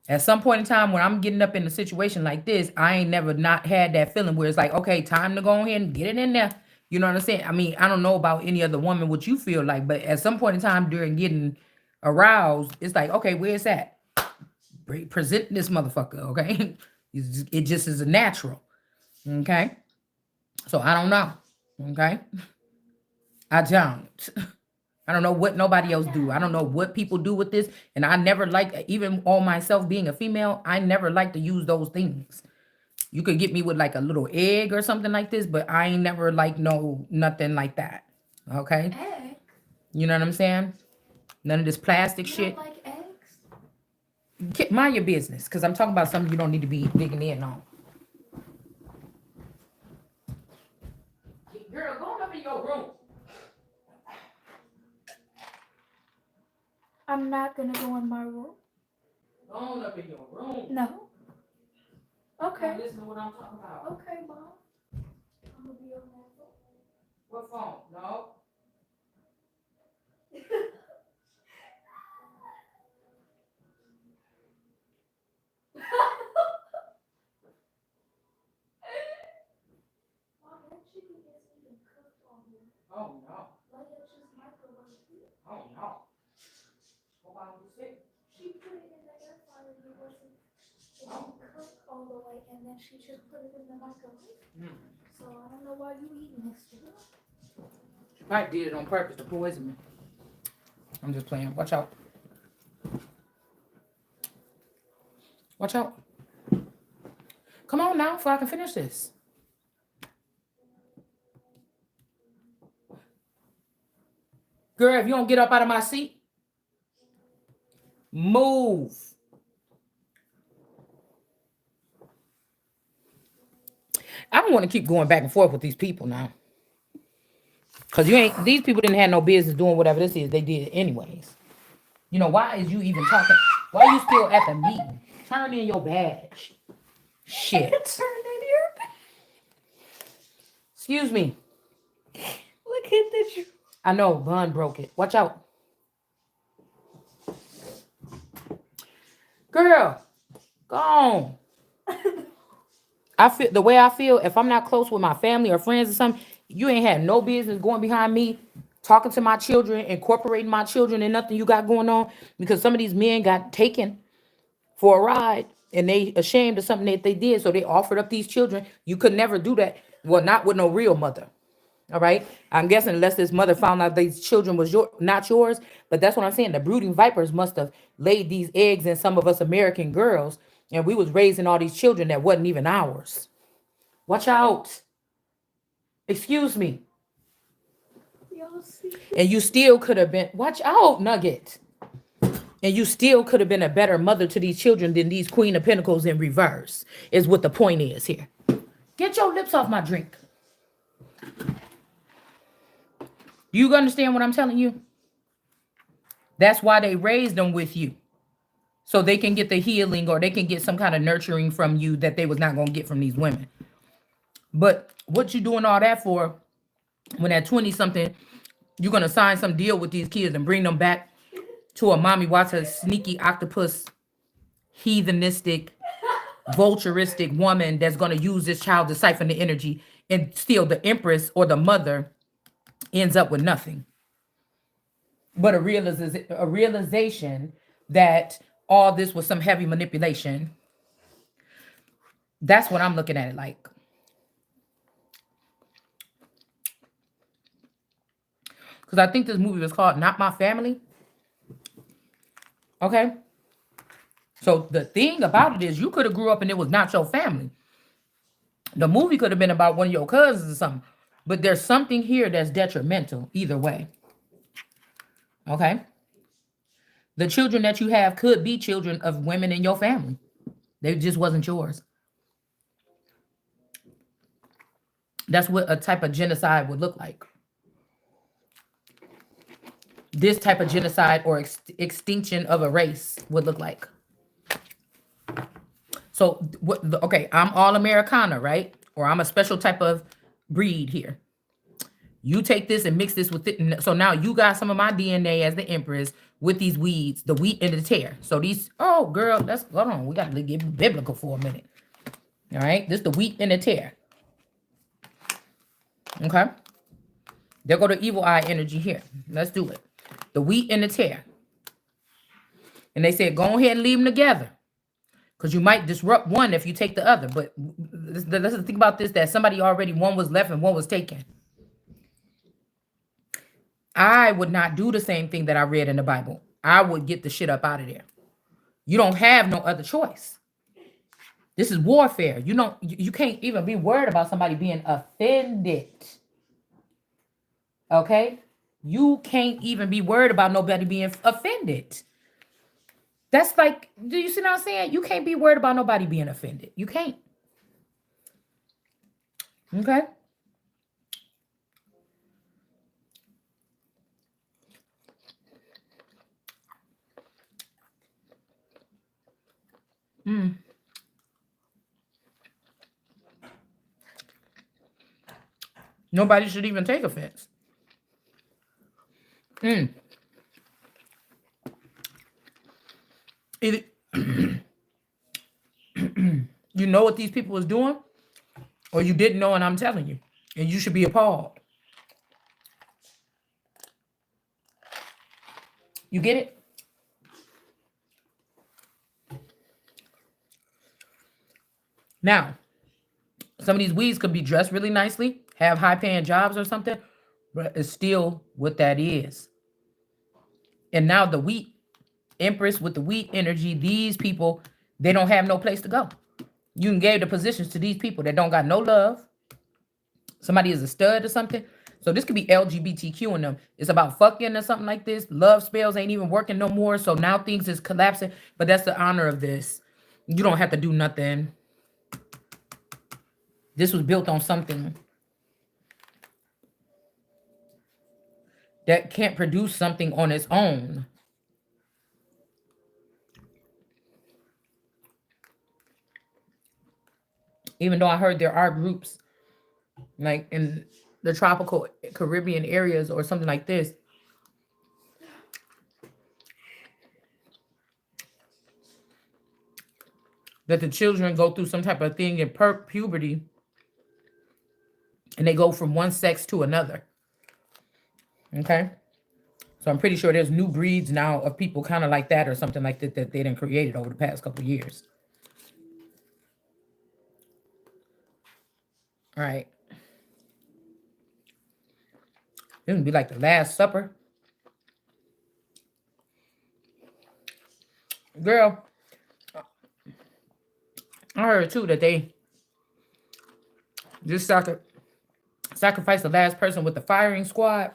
At some point in time when I'm getting up in a situation like this, I ain't never not had that feeling where it's like, okay, time to go ahead and get it in there. You know what I'm saying? I mean, I don't know about any other woman what you feel like, but at some point in time during getting aroused, it's like, okay, where's that? Present this motherfucker, okay? It just is a natural, okay? So I don't know, okay? I don't. I don't know what nobody else do. I don't know what people do with this. And I never like, even on myself being a female, I never like to use those things. You could get me with like a little egg or something like this, but I ain't never like nothing like that. Okay? Egg? You know what I'm saying? None of this plastic You shit. don't like eggs? Mind your business, because I'm talking about something you don't need to be digging in on. Girl, go on up in your room. I'm not gonna go in my room. Go on up in your room. No. Okay. Listen to what I'm talking about. Okay, Mom. I'm gonna be on that phone. What phone? No. Mom, that chicken isn't even cooked on here. Oh no. Like it's just microwave it. Oh no. Hope I don't get sick. She put it in the air fryer and it didn't cook all the way, and then she just put it in the microwave. So I don't know why you eating this still. She probably did it on purpose to poison me. I'm just playing. Watch out. Watch out. Come on now, so I can finish this. Girl, if you don't get up out of my seat, move. I don't want to keep going back and forth with these people now. Because these people didn't have no business doing whatever this is. They did it anyways. You know, why is you even talking? Why are you still at the meeting? Turn in your badge. Shit. Turn in your bed. Excuse me. Look at this. I know, Bun broke it. Watch out. Girl, go on. I feel the way I feel, if I'm not close with my family or friends or something, you ain't had no business going behind me, talking to my children, incorporating my children in nothing you got going on, because some of these men got taken for a ride and they ashamed of something that they did. So they offered up these children. You could never do that. Well, not with no real mother. All right. I'm guessing unless this mother found out these children was not yours. But that's what I'm saying. The brooding vipers must have laid these eggs in some of us American girls. And we was raising all these children that wasn't even ours. Watch out. Excuse me. Y'all see? And you still could have been, watch out, Nugget. And you still could have been a better mother to these children than these Queen of Pentacles in reverse, is what the point is here. Get your lips off my drink. You understand what I'm telling you? That's why they raised them with you. So they can get the healing or they can get some kind of nurturing from you that they was not going to get from these women. But what you doing all that for when at 20 something, you're going to sign some deal with these kids and bring them back to a mommy watch a sneaky octopus, heathenistic, vulturistic woman that's going to use this child to siphon the energy, and still the empress or the mother ends up with nothing but a realization that all this was some heavy manipulation. That's what I'm looking at it like. Because I think this movie was called Not My Family. Okay. So the thing about it is you could have grew up and it was not your family. The movie could have been about one of your cousins or something. But there's something here that's detrimental either way. Okay. The children that you have could be children of women in your family. They just wasn't yours. That's what a type of genocide would look like. This type of genocide or extinction of a race would look like. So, okay, I'm all Americana, right? Or I'm a special type of breed here. You take this and mix this with it. So now you got some of my DNA as the Empress with these weeds, the wheat and the tear. So these, oh girl, let's hold on. We got to get biblical for a minute. All right, this is the wheat and the tear. Okay. There go the evil eye energy here. Let's do it. The wheat and the tear. And they said, go ahead and leave them together. Because you might disrupt one if you take the other. But let's think about this, that somebody already, one was left and one was taken. I would not do the same thing that I read in the Bible. I would get the shit up out of there. You don't have no other choice. This is warfare. You can't even be worried about somebody being offended. Okay? You can't even be worried about nobody being offended. That's like, do you see what I'm saying? You can't be worried about nobody being offended. You can't. Okay? Mm. Nobody should even take offense. Mm. Either you know what these people was doing, or you didn't know, and I'm telling you, and you should be appalled. You get it? Now, some of these weeds could be dressed really nicely, have high paying jobs or something, but it's still what that is. And now the wheat, Empress with the wheat energy, these people, they don't have no place to go. You can give the positions to these people that don't got no love. Somebody is a stud or something. So this could be LGBTQ in them. It's about fucking or something like this. Love spells ain't even working no more. So now things is collapsing. But that's the honor of this. You don't have to do nothing. This was built on something that can't produce something on its own. Even though I heard there are groups like in the tropical Caribbean areas or something like this that the children go through some type of thing in puberty and they go from one sex to another. Okay? So I'm pretty sure there's new breeds now of people kind of like that or something like that that they done created over the past couple of years. All right. This would be like the Last Supper. Girl, I heard too that they just sacrificed the last person with the firing squad.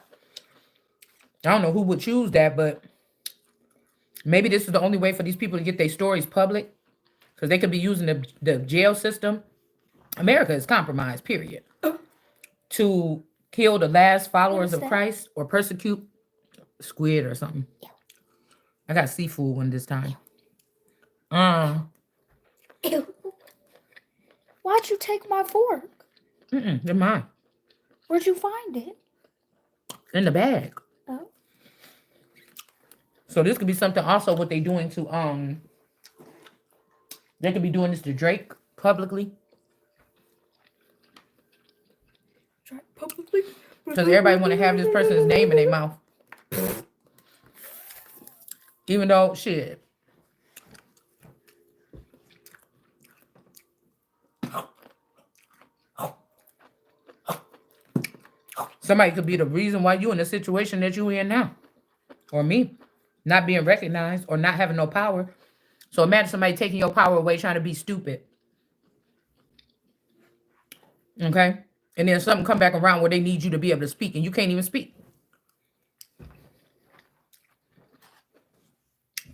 I don't know who would choose that, but maybe this is the only way for these people to get their stories public because they could be using the jail system. America is compromised, period. To kill the last followers of Christ or persecute squid or something. I got seafood one this time. Ew. Why'd you take my fork? They're mine. Where'd you find it? In the bag. Oh. So this could be something also what they doing to they could be doing this to Drake publicly. Publicly? Because everybody want to have this person's name in their mouth. Even though, shit. Somebody could be the reason why you in the situation that you in now. Or me. Not being recognized or not having no power. So imagine somebody taking your power away trying to be stupid. Okay? And then something come back around where they need you to be able to speak and you can't even speak.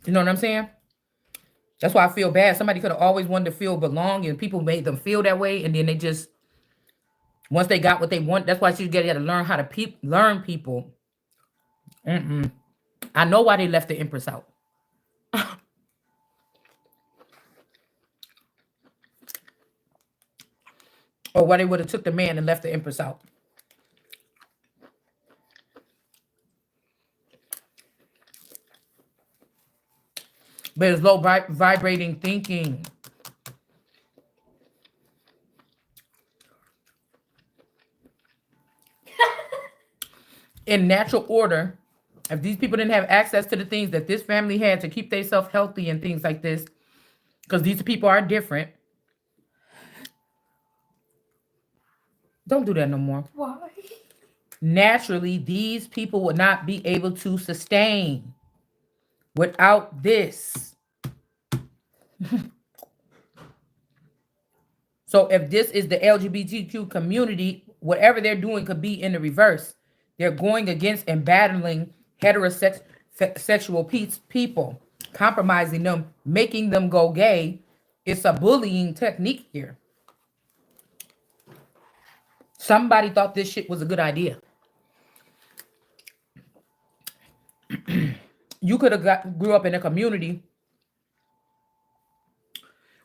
You know what I'm saying? That's why I feel bad. Somebody could have always wanted to feel belong and people made them feel that way. And then they just, once they got what they want, that's why you got to learn how to learn people. I know why they left the Empress out. Or why they would have took the man and left the Empress out. But it's low vibrating thinking. In natural order, if these people didn't have access to the things that this family had to keep themselves healthy and things like this, because these people are different. Don't do that no more. Why? Naturally, these people would not be able to sustain without this. So if this is the LGBTQ community, whatever they're doing could be in the reverse. They're going against and battling heterosexual people, compromising them, making them go gay. It's a bullying technique here. Somebody thought this shit was a good idea. You could have grew up in a community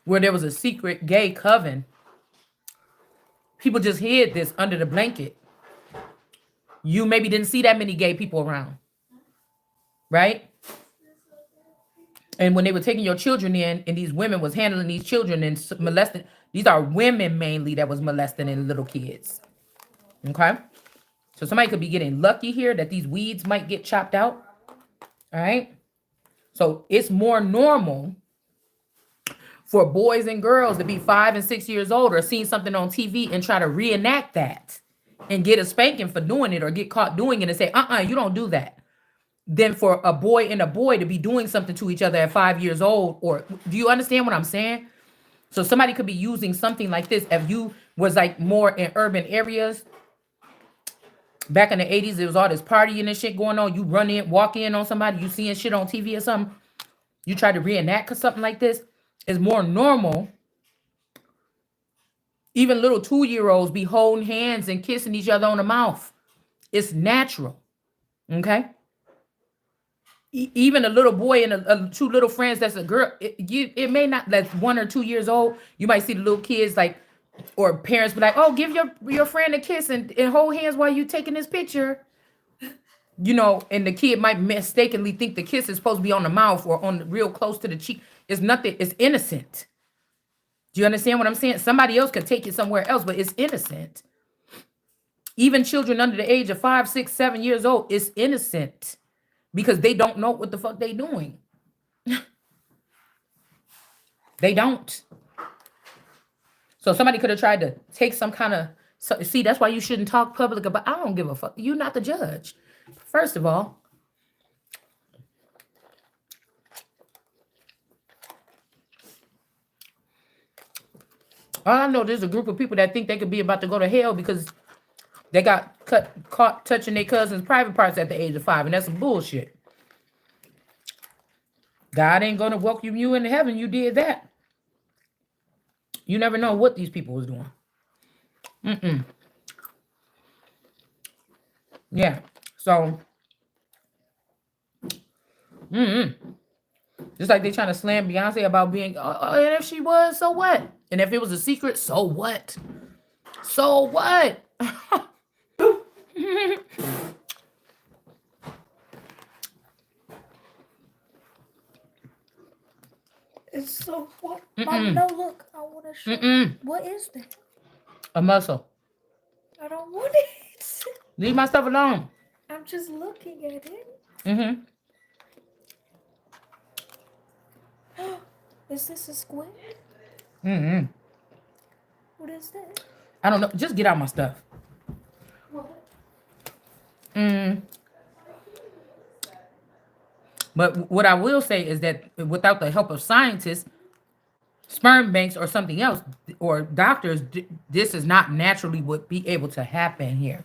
where there was a secret gay coven. People just hid this under the blanket. You maybe didn't see that many gay people around, right? And when they were taking your children in, and these women was handling these children and molesting, these are women mainly that was molesting and little kids. Okay? So somebody could be getting lucky here that these weeds might get chopped out. All right? So it's more normal for boys and girls to be 5 and 6 years old or seeing something on TV and try to reenact that and get a spanking for doing it or get caught doing it and say, you don't do that. Than for a boy and a boy to be doing something to each other at 5 years old. Or do you understand what I'm saying? So somebody could be using something like this. If you was like more in urban areas, back in the 80s, there was all this partying and shit going on. You run in, walk in on somebody, you seeing shit on TV or something. You try to reenact something like this. It's more normal. Even little 2-year-olds be holding hands and kissing each other on the mouth. It's natural. Okay? Even a little boy and two little friends that's a girl, it may not, that's 1 or 2 years old. You might see the little kids like, or parents be like, oh, give your friend a kiss and hold hands while you taking this picture. You know, and the kid might mistakenly think the kiss is supposed to be on the mouth or on real close to the cheek. It's nothing. It's innocent. Do you understand what I'm saying? Somebody else could take it somewhere else, but it's innocent. Even children under the age of 5, 6, 7 years old, it's innocent because they don't know what the fuck they doing. They don't. So somebody could have tried to take some kind of, see, that's why you shouldn't talk public about, I don't give a fuck. You're not the judge. First of all, I know there's a group of people that think they could be about to go to hell because they got caught touching their cousin's private parts at the age of 5, and that's some bullshit. God ain't gonna welcome you into heaven. You did that. You never know what these people was doing. Yeah. So, just like they trying to slam Beyonce about being, and if she was, so what? And if it was a secret, so what? So what? It's so what? Mom, no, look, I want to show. What is that? A muscle. I don't want it. Leave my stuff alone. I'm just looking at it. Is this a squid? What is that? I don't know. Just get out my stuff. What? But what I will say is that without the help of scientists, sperm banks or something else, or doctors, this is not naturally would be able to happen here.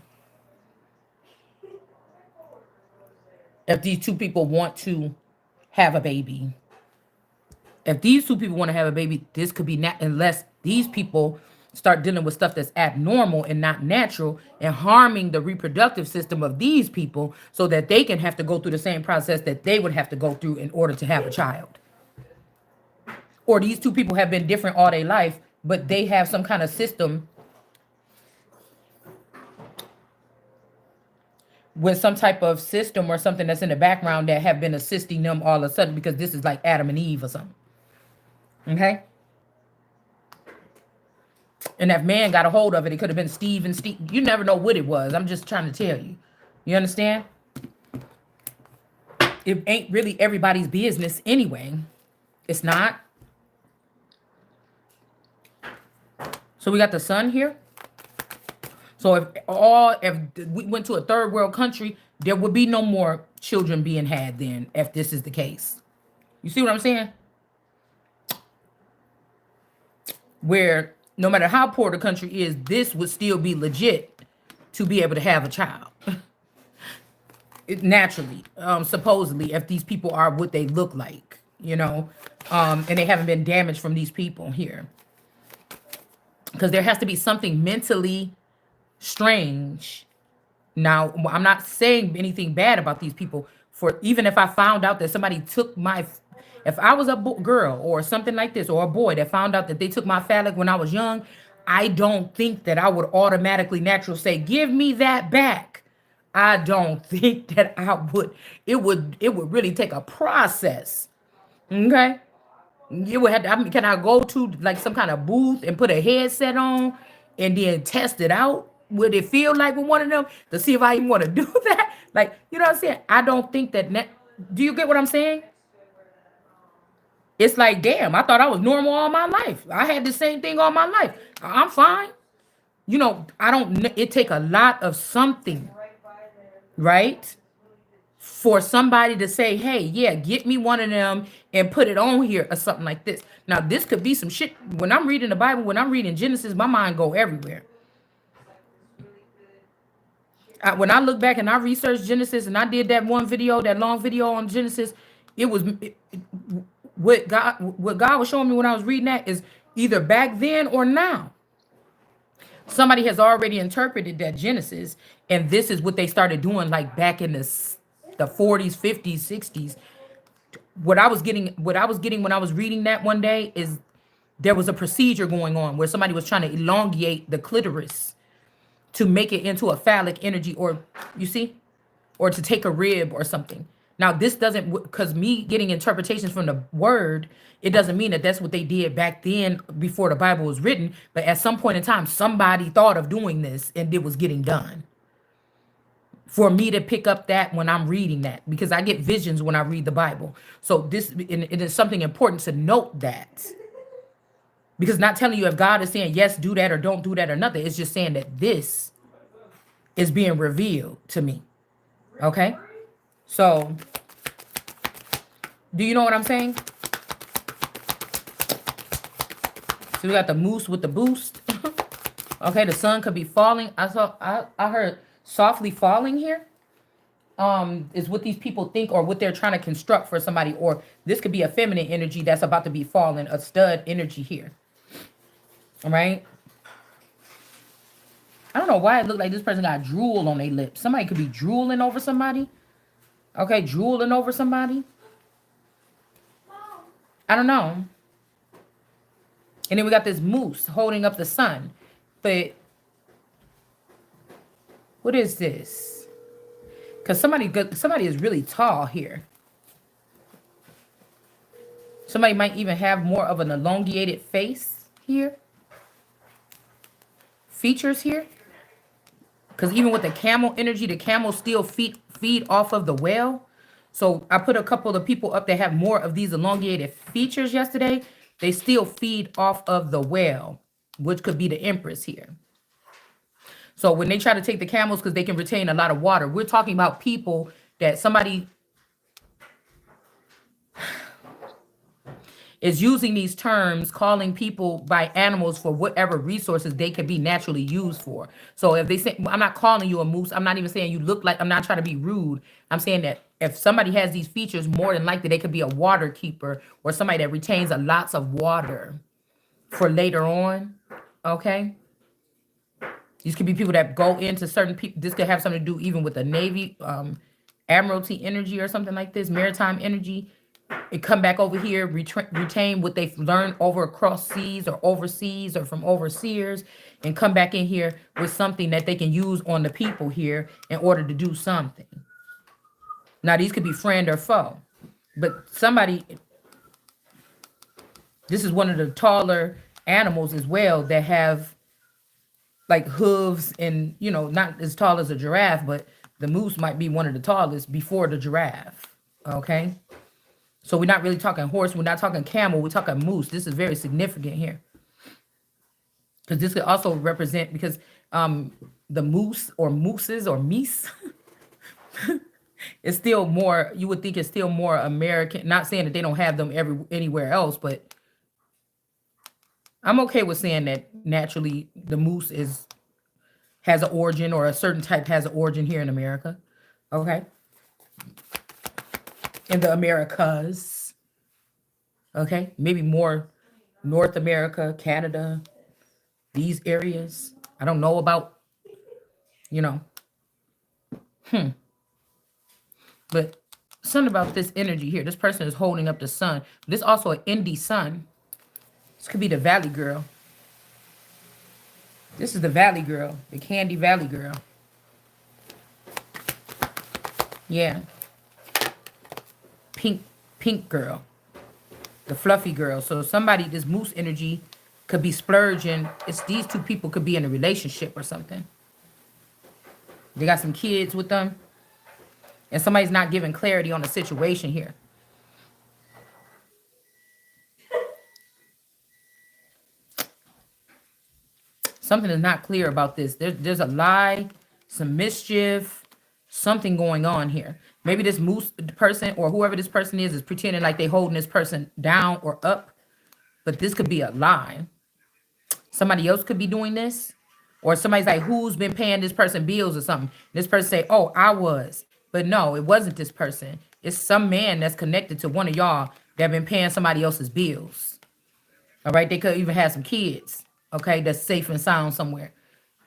If these two people want to have a baby. If these two people want to have a baby, this could be not, unless these people start dealing with stuff that's abnormal and not natural and harming the reproductive system of these people so that they can have to go through the same process that they would have to go through in order to have a child. Or these two people have been different all their life, but they have some kind of system with some type of system or something that's in the background that have been assisting them all of a sudden because this is like Adam and Eve or something. Okay? And if man got a hold of it, it could have been Steve and Steve. You never know what it was. I'm just trying to tell you. You understand? It ain't really everybody's business anyway. It's not. So we got the sun here. So if we went to a third world country, there would be no more children being had then if this is the case. You see what I'm saying? Where no matter how poor the country is, this would still be legit to be able to have a child. naturally, supposedly, if these people are what they look like, and they haven't been damaged from these people here, because there has to be something mentally strange. Now, I'm not saying anything bad about these people. For even if I found out that somebody took my, if I was a girl or something like this, or a boy that found out that they took my phallic when I was young, I don't think that I would automatically naturally say, "Give me that back." I don't think that I would. It would really take a process. Okay. You would have to, can I go to like some kind of booth and put a headset on and then test it out? Would it feel like with one of them to see if I even want to do that? Like, you know what I'm saying? I don't think that. Do you get what I'm saying? It's like, damn, I thought I was normal all my life. I had the same thing all my life. I'm fine. I don't. It take a lot of something, right? For somebody to say, hey, yeah, get me one of them and put it on here or something like this. Now, this could be some shit. When I'm reading the Bible, when I'm reading Genesis, my mind go everywhere. When I look back and I researched Genesis and I did that one video, that long video on Genesis, it was what God was showing me when I was reading that is either back then or now. Somebody has already interpreted that Genesis, and this is what they started doing like back in the 40s, 50s, 60s. What I was getting when I was reading that one day is there was a procedure going on where somebody was trying to elongate the clitoris to make it into a phallic energy, or you see, or to take a rib or something. Now this doesn't, because me getting interpretations from the word, it doesn't mean that that's what they did back then before the Bible was written. But at some point in time, somebody thought of doing this and it was getting done. For me to pick up that when I'm reading that, because I get visions when I read the Bible. So this, and it is something important to note that, because not telling you if God is saying yes, do that or don't do that or nothing. It's just saying that this is being revealed to me. Okay. So do you know what I'm saying? So we got the moose with the boost. Okay. The sun could be falling. I heard softly falling here. Is what these people think or what they're trying to construct for somebody, or this could be a feminine energy that's about to be falling, a stud energy here. All right. I don't know why it looked like this person got drool on their lips. Somebody could be drooling over somebody. Okay, drooling over somebody. I don't know. And then we got this moose holding up the sun. But what is this? Because somebody is really tall here. Somebody might even have more of an elongated face here. Features here. Because even with the camel energy, the camels still feed off of the whale. So I put a couple of people up that have more of these elongated features yesterday. They still feed off of the whale, which could be the Empress here. So when they try to take the camels because they can retain a lot of water, we're talking about people that somebody is using these terms, calling people by animals for whatever resources they could be naturally used for. So if they say, I'm not calling you a moose, I'm not even saying you look like, I'm not trying to be rude. I'm saying that if somebody has these features, more than likely they could be a water keeper or somebody that retains a lots of water for later on. Okay. These could be people that go into certain people. This could have something to do even with the Navy, Admiralty energy or something like this, maritime energy. It come back over here, retain what they've learned over across seas or overseas or from overseers, and come back in here with something that they can use on the people here in order to do something. Now, these could be friend or foe, but somebody, this is one of the taller animals as well that have like hooves and, not as tall as a giraffe, but the moose might be one of the tallest before the giraffe. Okay. So we're not really talking horse. We're not talking camel. We're talking moose. This is very significant here. Because this could also represent, because the moose or mooses or meese is still more, you would think it's still more American. Not saying that they don't have them anywhere else, but I'm okay with saying that naturally the moose has an origin, or a certain type has an origin here in America. Okay. in the Americas. Okay, maybe more North America, Canada, these areas. I don't know about, you know, but something about this energy here. This person is holding up the sun. This also an indie sun. This could be the Valley Girl. This is the Valley Girl, the Candy Valley Girl. Yeah. Pink girl. The fluffy girl. So somebody, this moose energy could be splurging. It's these two people could be in a relationship or something. They got some kids with them. And somebody's not giving clarity on the situation here. Something is not clear about this. There's a lie, some mischief, something going on here. Maybe this moose person or whoever this person is pretending like they holding this person down or up. But this could be a lie. Somebody else could be doing this. Or somebody's like, who's been paying this person bills or something? This person say, oh, I was. But no, it wasn't this person. It's some man that's connected to one of y'all that been paying somebody else's bills. All right, they could even have some kids, okay, that's safe and sound somewhere.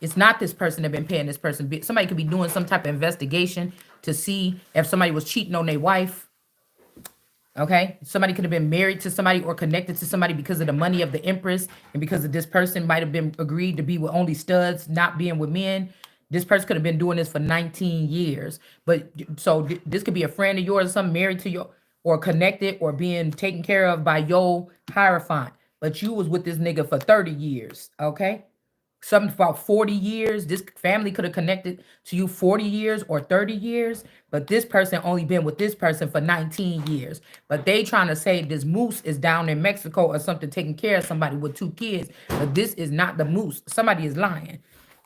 It's not this person that been paying this person. Somebody could be doing some type of investigation to see if somebody was cheating on their wife, okay? Somebody could have been married to somebody or connected to somebody because of the money of the Empress and because of this person might have been agreed to be with only studs, not being with men. This person could have been doing this for 19 years. But so this could be a friend of yours or something married to you or connected or being taken care of by your Hierophant. But you was with this nigga for 30 years, okay? Something about 40 years. This family could have connected to you 40 years or 30 years. But this person only been with this person for 19 years. But they trying to say this moose is down in Mexico or something taking care of somebody with 2 kids. But this is not the moose. Somebody is lying.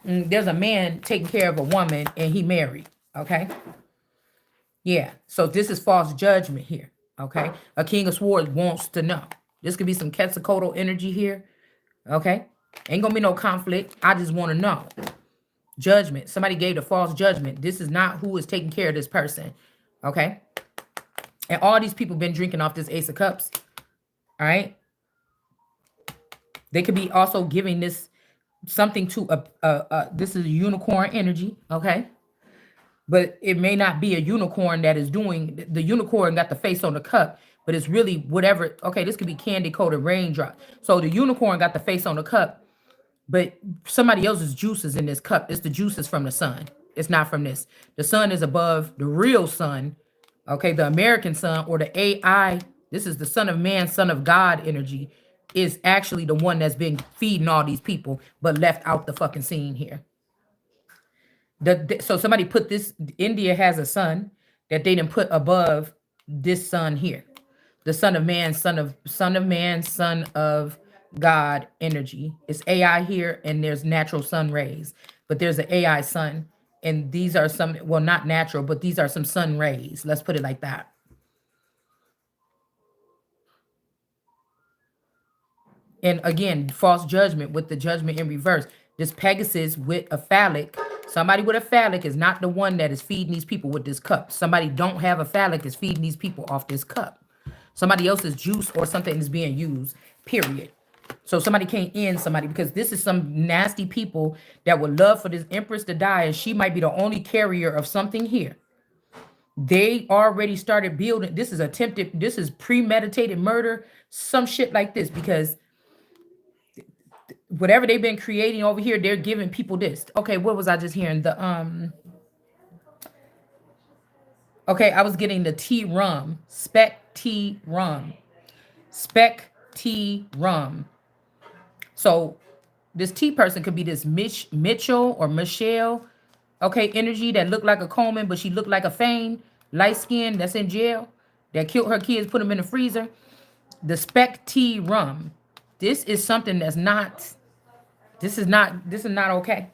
There's a man taking care of a woman and he married, okay? Yeah, so this is false judgment here, okay? A king of swords wants to know. This could be some Quetzalcoatl energy here, okay? Ain't gonna be no conflict. I just want to know. Judgment. Somebody gave the false judgment. This is not who is taking care of this person, okay? And all these people been drinking off this Ace of Cups, all right? They could be also giving this something to this is a unicorn energy, okay? But it may not be a unicorn that is doing, the unicorn got the face on the cup, but it's really whatever. Okay, this could be candy coated raindrop. So the unicorn got the face on the cup, but somebody else's juice is in this cup. It's the juices from the sun. It's not from this. The sun is above the real sun, okay? The American sun or the AI, this is the son of man, son of God energy, is actually the one that's been feeding all these people, but left out the fucking scene here. So somebody put this, India has a sun that they didn't put above this sun here. The son of man, son of God energy. It's AI here and there's natural sun rays, but there's an AI sun. And these are some, well, not natural, but these are some sun rays. Let's put it like that. And again, false judgment with the judgment in reverse. This Pegasus with a phallic. Somebody with a phallic is not the one that is feeding these people with this cup. Somebody don't have a phallic is feeding these people off this cup. Somebody else's juice or something is being used, period. So somebody can't end somebody because this is some nasty people that would love for this Empress to die and she might be the only carrier of something here. They already started building. This is attempted, this is premeditated murder, some shit like this because whatever they've been creating over here, they're giving people this. Okay, what was I just hearing? Okay, I was getting the tea rum, spec tea rum, spec tea rum. So this tea person could be this Mitchell or Michelle, okay, energy that looked like a Coleman, but she looked like a Fane, light skin that's in jail, that killed her kids, put them in the freezer. The spec tea rum. This is something that's not, this is not okay.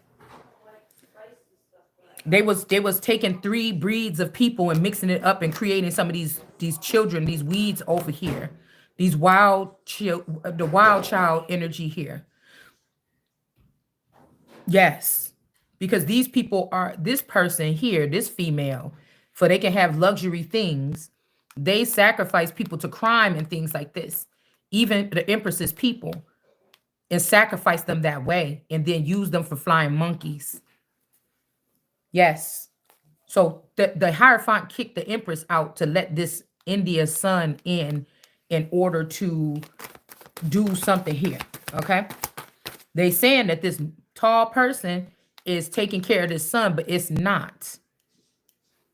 They was taking 3 breeds of people and mixing it up and creating some of these children, these weeds over here, these the wild child energy here. Yes, because these people are, this person here, this female, for they can have luxury things. They sacrifice people to crime and things like this. Even the Empress's people, and sacrifice them that way and then use them for flying monkeys. Yes. So the Hierophant kicked the Empress out to let this India's son in order to do something here. Okay. They saying that this tall person is taking care of this son, but it's not.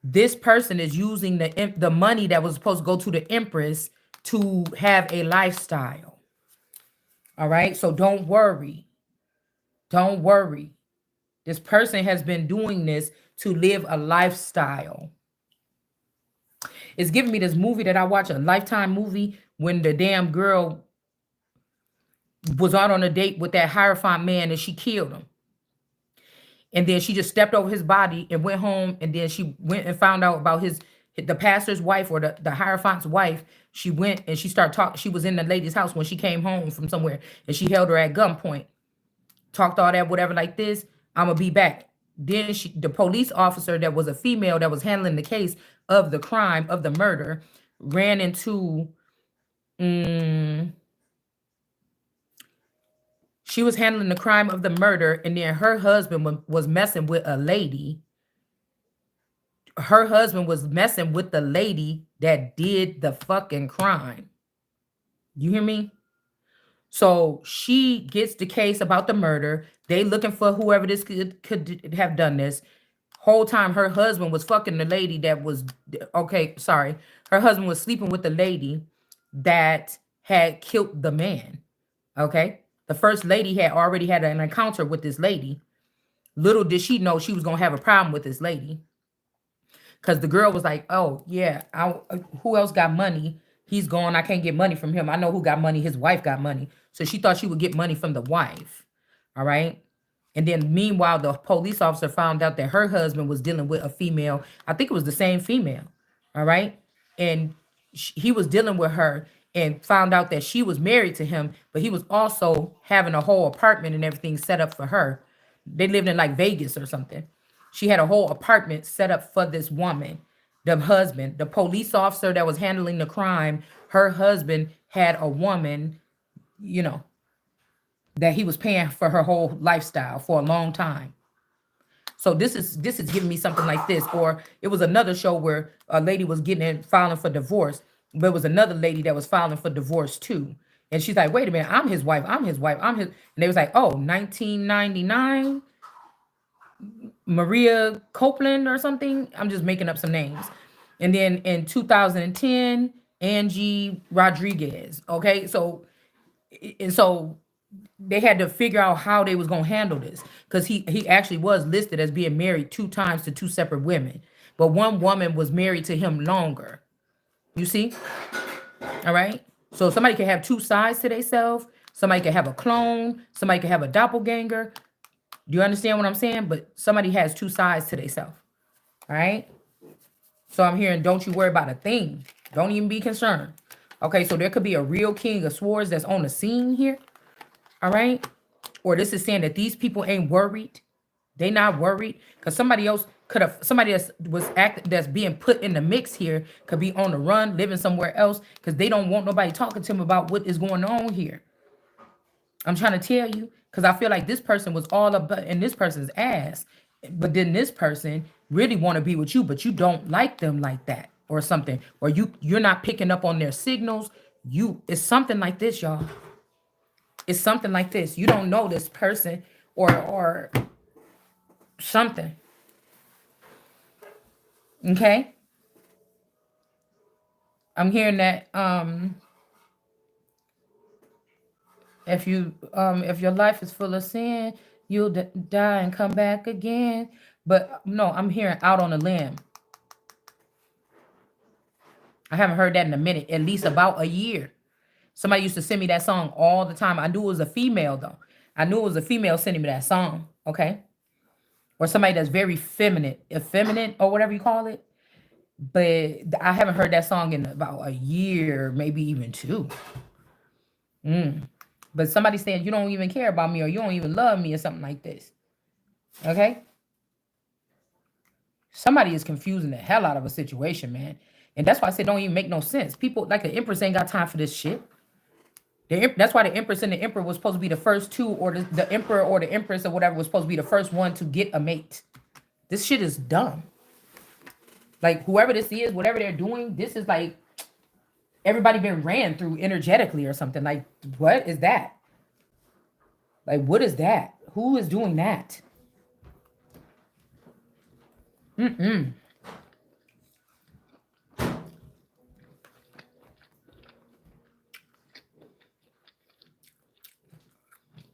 This person is using the money that was supposed to go to the Empress to have a lifestyle. All right. So don't worry. Don't worry. This person has been doing this to live a lifestyle. It's giving me this movie that I watch, a Lifetime movie, when the damn girl was out on a date with that Hierophant man and she killed him. And then she just stepped over his body and went home. And then she went and found out about the pastor's wife, or the Hierophant's wife. She went and she started talking. She was in the lady's house when she came home from somewhere, and she held her at gunpoint. Talked all that, whatever, like this. I'm gonna be back. Then the police officer that was a female that was handling the case of the crime of the murder ran into. She was handling the crime of the murder, and then her husband was messing with a lady. Her husband was messing with the lady that did the fucking crime. You hear me? So she gets the case about the murder. They looking for whoever this could have done this. Whole time her husband was fucking the lady that was, okay, sorry. Her husband was sleeping with the lady that had killed the man. Okay? The first lady had already had an encounter with this lady. Little did she know she was going to have a problem with this lady. Because the girl was like, oh, yeah, who else got money? He's gone. I can't get money from him. I know who got money. His wife got money. So she thought she would get money from the wife. All right. And then meanwhile, the police officer found out that her husband was dealing with a female. I think it was the same female. All right. And he was dealing with her and found out that she was married to him, but he was also having a whole apartment and everything set up for her. They lived in like Vegas or something. She had a whole apartment set up for this woman. The husband, the police officer that was handling the crime, her husband had a woman, you know, that he was paying for her whole lifestyle for a long time. So this is giving me something like this. Or it was another show where a lady was filing for divorce, but it was another lady that was filing for divorce too. And she's like, wait a minute, I'm his wife, I'm his wife, I'm his. And they was like, oh, 1999, Maria Copeland or something. I'm just making up some names. And then in 2010, Angie Rodriguez. Okay, so they had to figure out how they was gonna handle this, because he actually was listed as being married 2 times to 2 separate women, but one woman was married to him longer. You see? All right. So somebody can have 2 sides to themselves. Somebody can have a clone. Somebody can have a doppelganger. Do you understand what I'm saying? But somebody has 2 sides to themselves. All right. So I'm hearing, don't you worry about a thing. Don't even be concerned. Okay. So there could be a real king of swords that's on the scene here. All right. Or this is saying that these people ain't worried. They not worried, because somebody else could have, somebody that's being put in the mix here could be on the run, living somewhere else, because they don't want nobody talking to them about what is going on here. I'm trying to tell you, because I feel like this person was all up in this person's ass, but then this person really want to be with you, but you don't like them like that or something, or you're not picking up on their signals. It's something like this, y'all. It's something like this. You don't know this person or something. Okay? I'm hearing that if your life is full of sin, you'll die and come back again. But no, I'm hearing out on a limb. I haven't heard that in a minute, at least about a year. Somebody used to send me that song all the time. I knew it was a female though. I knew it was a female sending me that song. Okay? Or somebody that's very effeminate or whatever you call it. But I haven't heard that song in about a year, maybe even 2. But somebody saying you don't even care about me, or you don't even love me, or something like this. Okay? Somebody is confusing the hell out of a situation, man. And that's why I said don't even make no sense. People like the Empress ain't got time for this shit. That's why the Empress and the Emperor was supposed to be the first two, or the Emperor or the Empress or whatever was supposed to be the first one to get a mate. This shit is dumb. Like whoever this is, whatever they're doing, this is like everybody been ran through energetically or something. Like what is that? Like what is that? Who is doing that? Mm-mm.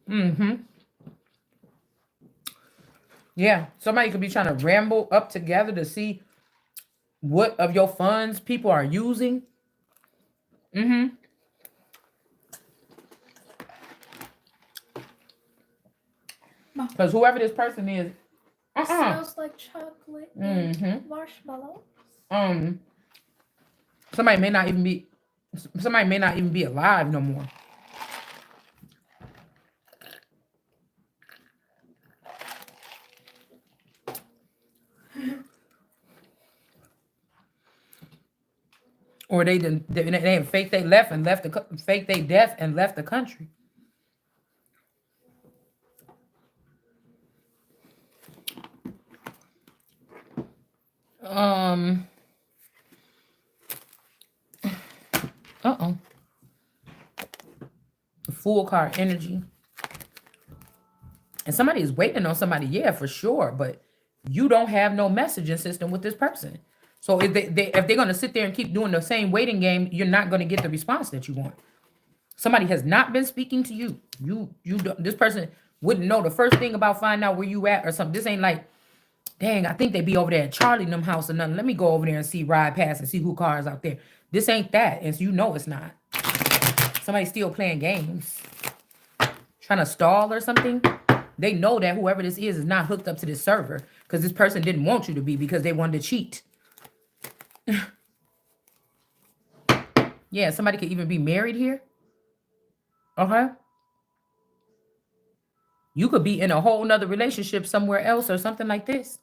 Mm-hmm. Yeah. Somebody could be trying to ramble up together to see what of your funds people are using. Mm-hmm. Because whoever this person is, It smells like chocolate and marshmallows. um, somebody may not even be alive no more. Or they didn't they fake they left and left the fake they death and left the country. Um. Uh-oh. Full car energy. And somebody is waiting on somebody, yeah, for sure. But you don't have no messaging system with this person. So if if they're gonna sit there and keep doing the same waiting game, you're not gonna get the response that you want. Somebody has not been speaking to you. You don't, this person wouldn't know the first thing about finding out where you at or something. This ain't like, dang, I think they be over there at Charlie and them house or nothing. Let me go over there and see ride past and see who cars out there. This ain't that. And you know it's not. Somebody still playing games. Trying to stall or something. They know that whoever this is not hooked up to this server. Because this person didn't want you to be because they wanted to cheat. Yeah, somebody could even be married here. Okay. You could be in a whole nother relationship somewhere else or something like this.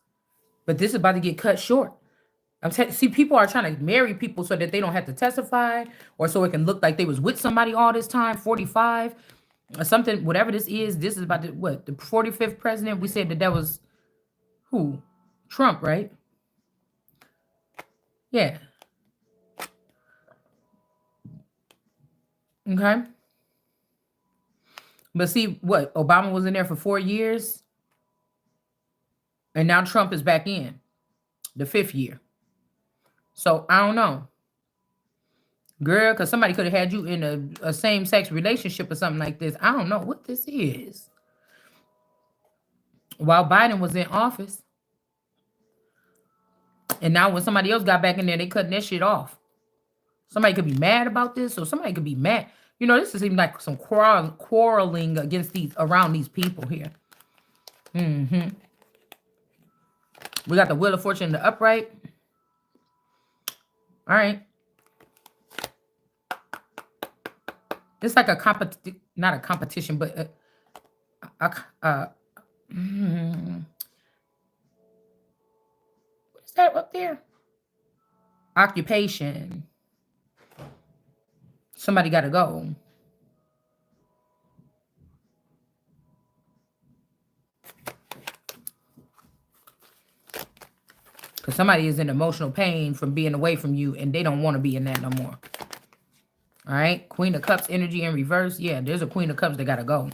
But this is about to get cut short. See, people are trying to marry people so that they don't have to testify or so it can look like they was with somebody all this time, 45 or something, whatever this is. This is about the 45th president. We said that was who? Trump, right? Yeah. Okay. But see what? Obama was in there for 4 years and now Trump is back in the 5th year. So I don't know. Girl, because somebody could have had you in a same-sex relationship or something like this. I don't know what this is. While Biden was in office. And now when somebody else got back in there, they cutting that shit off. Somebody could be mad about this, or somebody could be mad. You know, this is even like some quarreling against around these people here. Mm-hmm. We got the Wheel of Fortune in the upright. All right. It's like not a competition, but what is that up there? Occupation. Somebody got to go. Because somebody is in emotional pain from being away from you and they don't want to be in that no more. All right. Queen of Cups energy in reverse. Yeah, there's a Queen of Cups that got to go.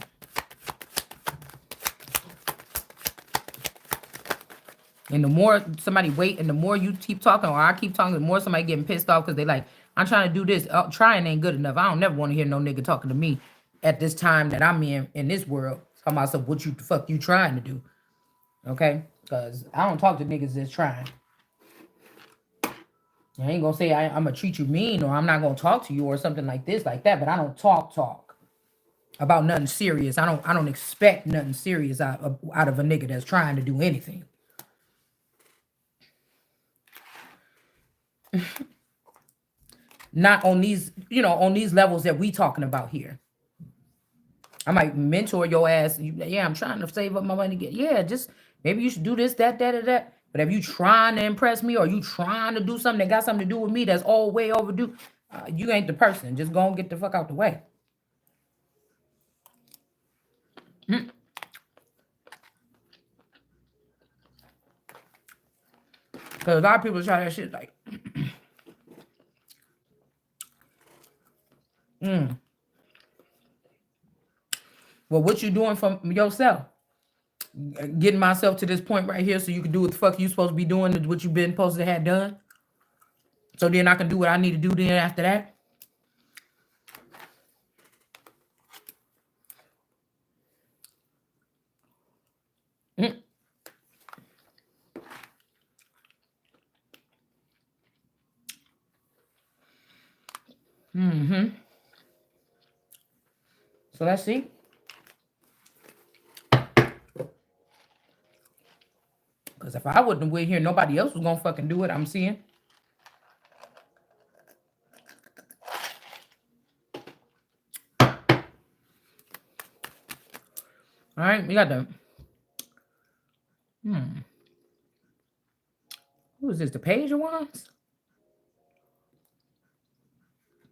And the more somebody wait and the more you keep talking or I keep talking, the more somebody getting pissed off because they like, I'm trying to do this. Trying ain't good enough. I don't never want to hear no nigga talking to me at this time that I'm in this world. Talking about myself, what you the fuck you trying to do. Okay? Because I don't talk to niggas that's trying. I ain't gonna say I'm gonna treat you mean or I'm not gonna talk to you or something like this, like that, but I don't talk about nothing serious. I don't expect nothing serious out of a nigga that's trying to do anything. Not on these, on these levels that we talking about here. I might mentor your ass. Yeah, I'm trying to save up my money. Yeah, just maybe you should do this, that, or that. But if you trying to impress me or you trying to do something that got something to do with me that's all way overdue, you ain't the person. Just go and get the fuck out the way. Because a lot of people try that shit like, well, what you doing for yourself? Getting myself to this point right here so you can do what the fuck you supposed to be doing, what you been supposed to have done. So then I can do what I need to do then after that. So let's see. Because if I wouldn't have went here, nobody else was gonna fucking do it. I'm seeing. All right, we got the. Who is this? The Page of Wands?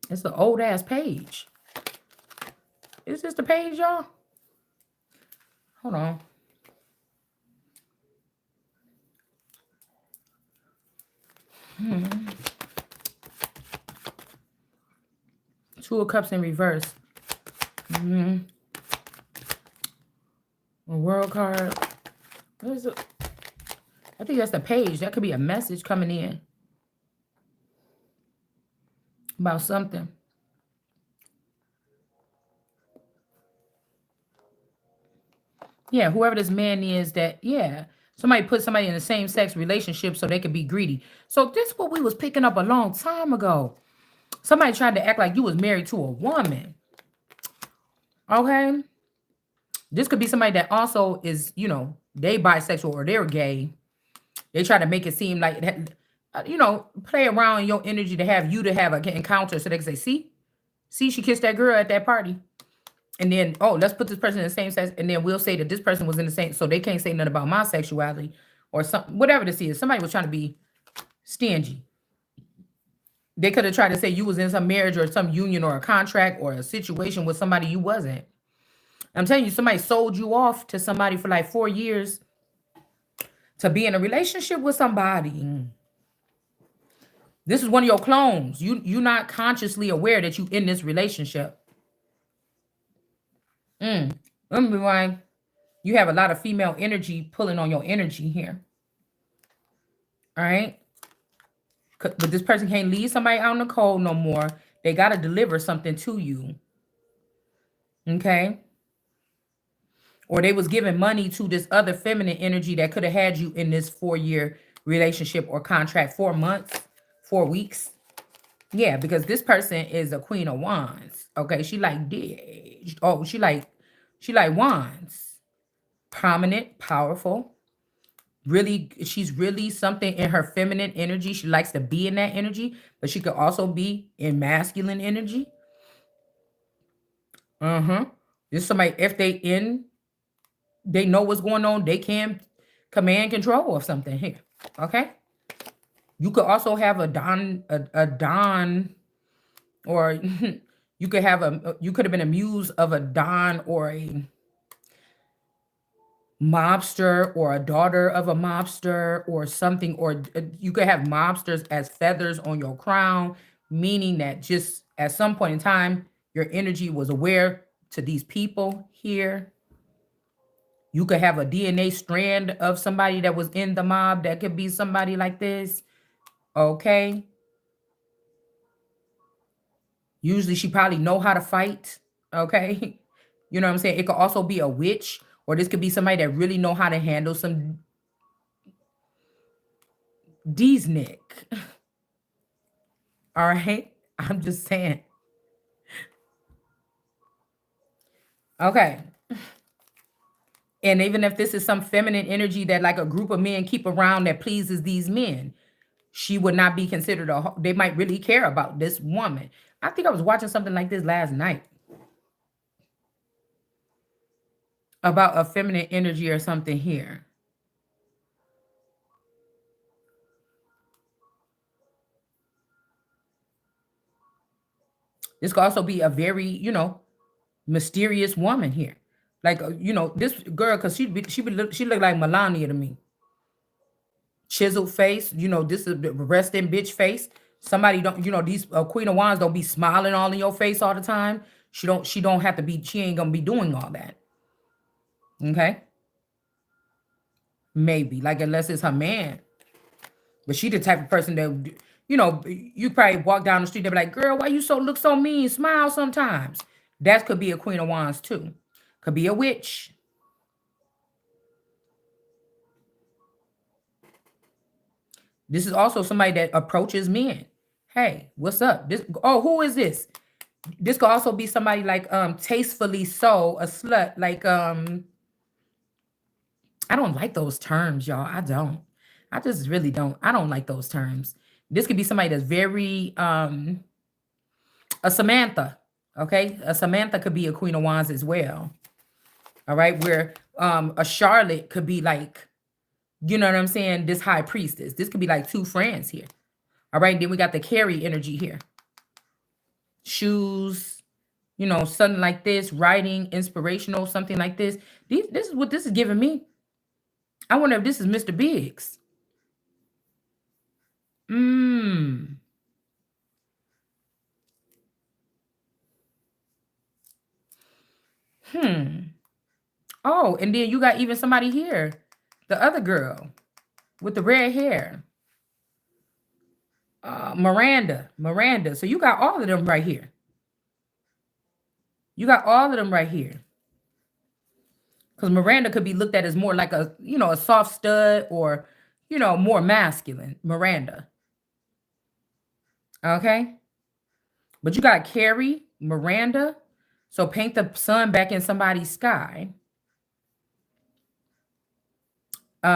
It's the old ass page. Is this the page, y'all? Hold on. Two of Cups in reverse. A world card. What is it? I think that's the page. That could be a message coming in about something. Yeah, whoever this man is that, yeah. Somebody put somebody in the same sex relationship so they could be greedy. So this is what we was picking up a long time ago. Somebody tried to act like you was married to a woman. Okay? This could be somebody that also is, they bisexual or they're gay. They try to make it seem like, play around in your energy to have you to have an encounter so they can say, see, she kissed that girl at that party. And then, oh, let's put this person in the same sex. And then we'll say that this person was in the same, so they can't say nothing about my sexuality or something, whatever this is. Somebody was trying to be stingy. They could have tried to say you was in some marriage or some union or a contract or a situation with somebody you wasn't. I'm telling you, somebody sold you off to somebody for like 4 years to be in a relationship with somebody. This is one of your clones. You're not consciously aware that you in this relationship. Let me why you have a lot of female energy pulling on your energy here. All right. But this person can't leave somebody out in the cold no more. They got to deliver something to you. Okay. Or they was giving money to this other feminine energy that could have had you in this 4-year relationship or contract, 4 months, 4 weeks. Yeah, because this person is a Queen of Wands. Okay, she like she like wands. Prominent, powerful. Really, she's really something in her feminine energy. She likes to be in that energy, but she could also be in masculine energy. This somebody, if they know what's going on, they can command control of something here. Okay. You could also have a Don, or you could have been a muse of a Don or a mobster or a daughter of a mobster or something, or you could have mobsters as feathers on your crown, meaning that just at some point in time, your energy was aware to these people here. You could have a DNA strand of somebody that was in the mob that could be somebody like this. Okay. Usually she probably know how to fight. Okay. You know what I'm saying? It could also be a witch, or this could be somebody that really know how to handle some D's Nick. All right. I'm just saying. Okay. And even if this is some feminine energy that like a group of men keep around that pleases these men, she would not be considered they might really care about this woman. I think I was watching something like this last night about a feminine energy or something here. This could also be a very, mysterious woman here. Like, this girl, because she look like Melania to me. Chiseled face, this is the resting bitch face. Somebody don't, these Queen of Wands don't be smiling all in your face all the time. She don't have to be, she ain't gonna be doing all that. Okay? Maybe. Like, unless it's her man. But she the type of person that, you probably walk down the street, they be like, girl, why you look so mean? Smile sometimes. That could be a Queen of Wands too. Could be a witch. This is also somebody that approaches men. Hey, what's up? Who is this? This could also be somebody like tastefully so, a slut. Like I don't like those terms, y'all. I don't. I just really don't. I don't like those terms. This could be somebody that's very a Samantha. Okay? A Samantha could be a Queen of Wands as well. All right, where a Charlotte could be like, you know what I'm saying? This high priestess. This could be like two friends here. All right, then we got the Carrie energy here. Shoes, something like this, writing, inspirational, something like this. This is what this is giving me. I wonder if this is Mr. Biggs. Oh, and then you got even somebody here. The other girl with the red hair. Miranda. So you got all of them right here. You got all of them right here. Because Miranda could be looked at as more like a soft stud or, more masculine. Miranda. Okay? But you got Carrie, Miranda. So paint the sun back in somebody's sky.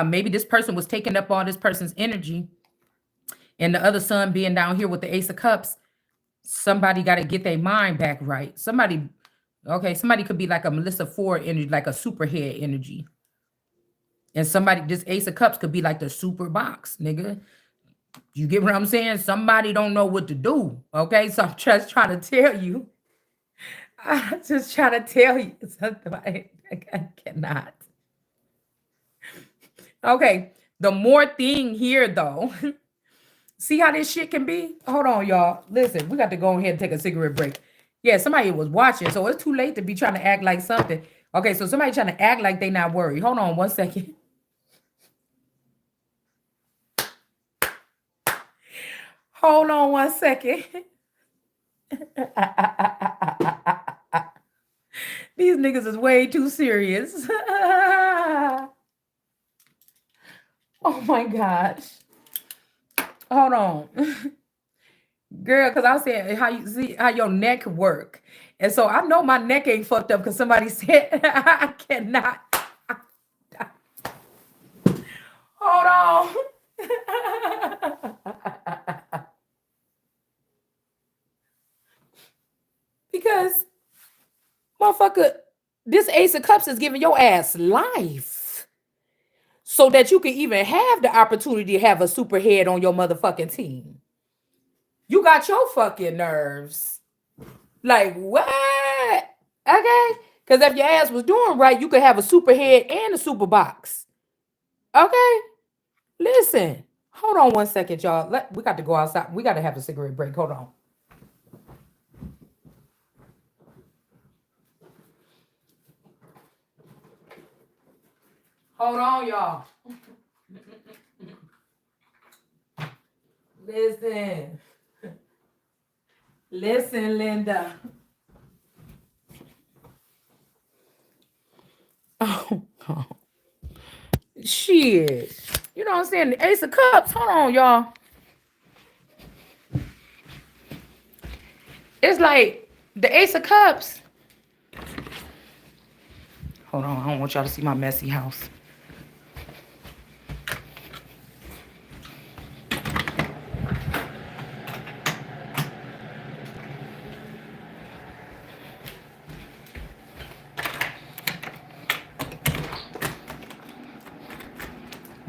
Maybe this person was taking up all this person's energy. And the other sun being down here with the Ace of Cups. Somebody got to get their mind back right. Somebody could be like a Melissa Ford energy, like a superhead energy. And this Ace of Cups could be like the super box, nigga. You get what I'm saying? Somebody don't know what to do. Okay, so I'm just trying to tell you. I'm just trying to tell you something. I cannot. Okay, the more thing here though. See how this shit can be? Hold on, y'all. Listen, we got to go ahead and take a cigarette break. Yeah, somebody was watching, so it's too late to be trying to act like something. Okay, so somebody trying to act like they not worried. Hold on 1 second. Hold on 1 second. These niggas is way too serious. Oh my gosh. Hold on. Girl, because I was saying how you see how your neck work. And so I know my neck ain't fucked up because somebody said I cannot. Hold on. Because, motherfucker, this Ace of Cups is giving your ass life. So that you can even have the opportunity to have a super head on your motherfucking team. You got your fucking nerves. Like, what? Okay? Because if your ass was doing right, you could have a super head and a super box. Okay? Listen. Hold on 1 second, y'all. We got to go outside. We got to have a cigarette break. Hold on. Hold on, y'all. Listen. Listen, Linda. Oh. Shit. You know what I'm saying? The Ace of Cups. Hold on, y'all. It's like the Ace of Cups. Hold on. I don't want y'all to see my messy house.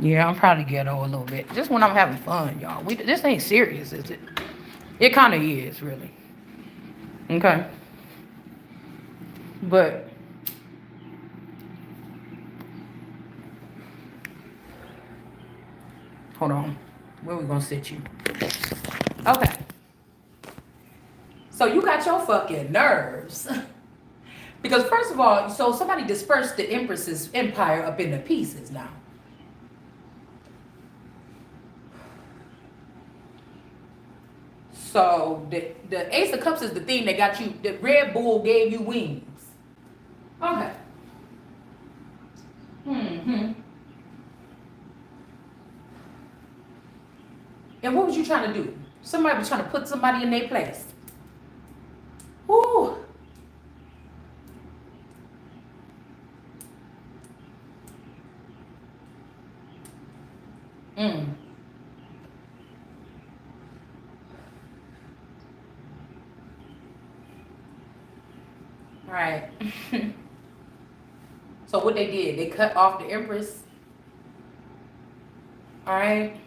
Yeah, I'm probably ghetto a little bit. Just when I'm having fun, y'all. This ain't serious, is it? It kind of is, really. Okay. But hold on. Where we gonna sit you? Okay. So you got your fucking nerves. Because first of all, so somebody dispersed the Empress's empire up into pieces now. So the Ace of Cups is the thing that got you, the Red Bull gave you wings. Okay. Mm-hmm. And what was you trying to do? Somebody was trying to put somebody in their place. Woo. Mm. Right. So what they did, they cut off the Empress. All right.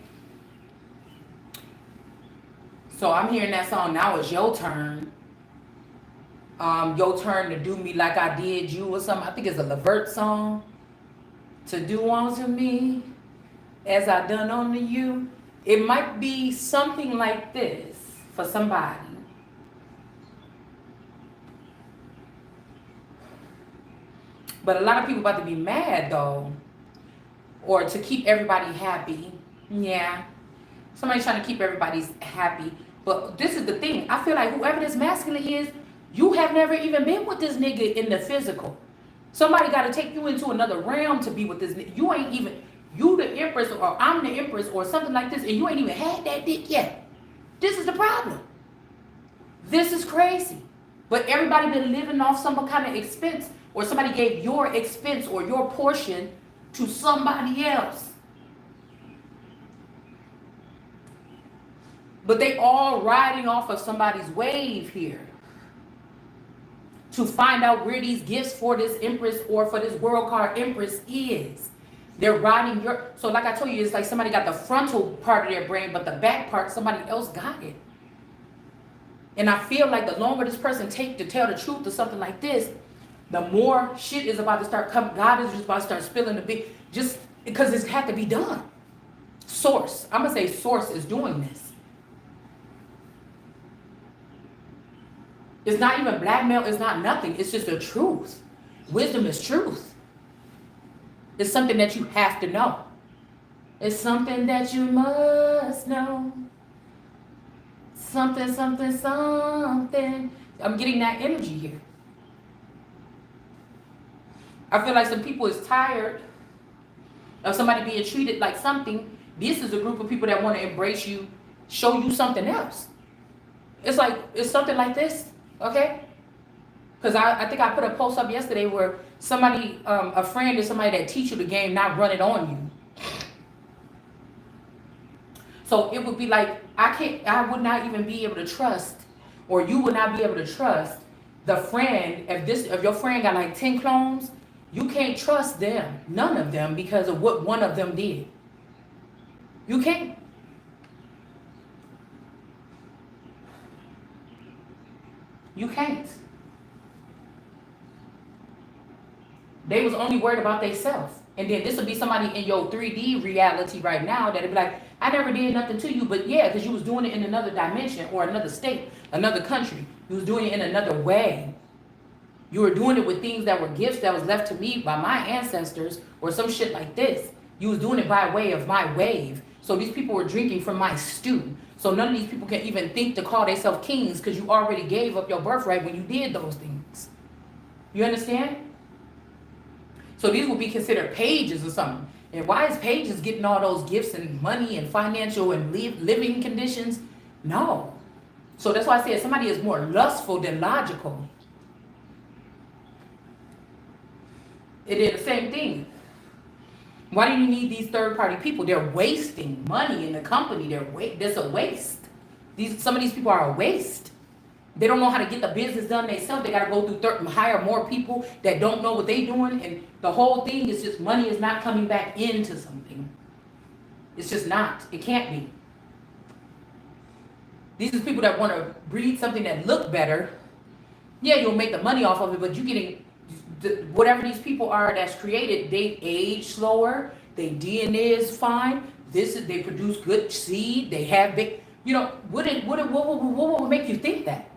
So I'm hearing that song. Now it's your turn. Your turn to do me like I did you or something. I think it's a Levert song. To do unto me as I done unto you. It might be something like this for somebody. But a lot of people about to be mad though. Or to keep everybody happy. Yeah. Somebody's trying to keep everybody happy. But this is the thing. I feel like whoever this masculine is, you have never even been with this nigga in the physical. Somebody got to take you into another realm to be with this nigga. You ain't even, you the Empress or I'm the Empress or something like this, and you ain't even had that dick yet. This is the problem. This is crazy. But everybody been living off some kind of expense, or somebody gave your expense or your portion to somebody else. But they all riding off of somebody's wave here to find out where these gifts for this Empress or for this world card Empress is. They're riding your, so like I told you, it's like somebody got the frontal part of their brain, but the back part, somebody else got it. And I feel like the longer this person take to tell the truth or something like this, the more shit is about to start coming. God is just about to start spilling the big, just because it's had to be done. Source, I'm gonna say Source is doing this. It's not even blackmail, it's not nothing. It's just the truth. Wisdom is truth. It's something that you have to know. It's something that you must know. Something, something, something. I'm getting that energy here. I feel like some people is tired of somebody being treated like something. This is a group of people that want to embrace you, show you something else. It's like, it's something like this. Okay? Because I think I put a post up yesterday where somebody, a friend is somebody that teach you the game, not run it on you. So it would be like, I would not even be able to trust, or you would not be able to trust the friend. If your friend got like 10 clones, you can't trust them, none of them, because of what one of them did. You can't. You can't. They was only worried about themselves. And then this would be somebody in your 3D reality right now that'd be like, I never did nothing to you, but yeah, because you was doing it in another dimension or another state, another country. You was doing it in another way. You were doing it with things that were gifts that was left to me by my ancestors or some shit like this. You was doing it by way of my wave. So these people were drinking from my stew. So none of these people can even think to call themselves kings because you already gave up your birthright when you did those things. You understand? So these will be considered pages or something. And why is pages getting all those gifts and money and financial and living conditions? No. So that's why I said somebody is more lustful than logical. It is the same thing. Why do you need these third-party people? They're wasting money in the company. There's a waste. Some of these people are a waste. They don't know how to get the business done themselves. They got to go through hire more people that don't know what they're doing. And the whole thing is just money is not coming back into something. It's just not. It can't be. These are people that want to breed something that look better, Yeah, you'll make the money off of it, but you getting whatever these people are that's created. They age slower. Their DNA is fine. This is they produce good seed. They have big. You know, what would make you think that?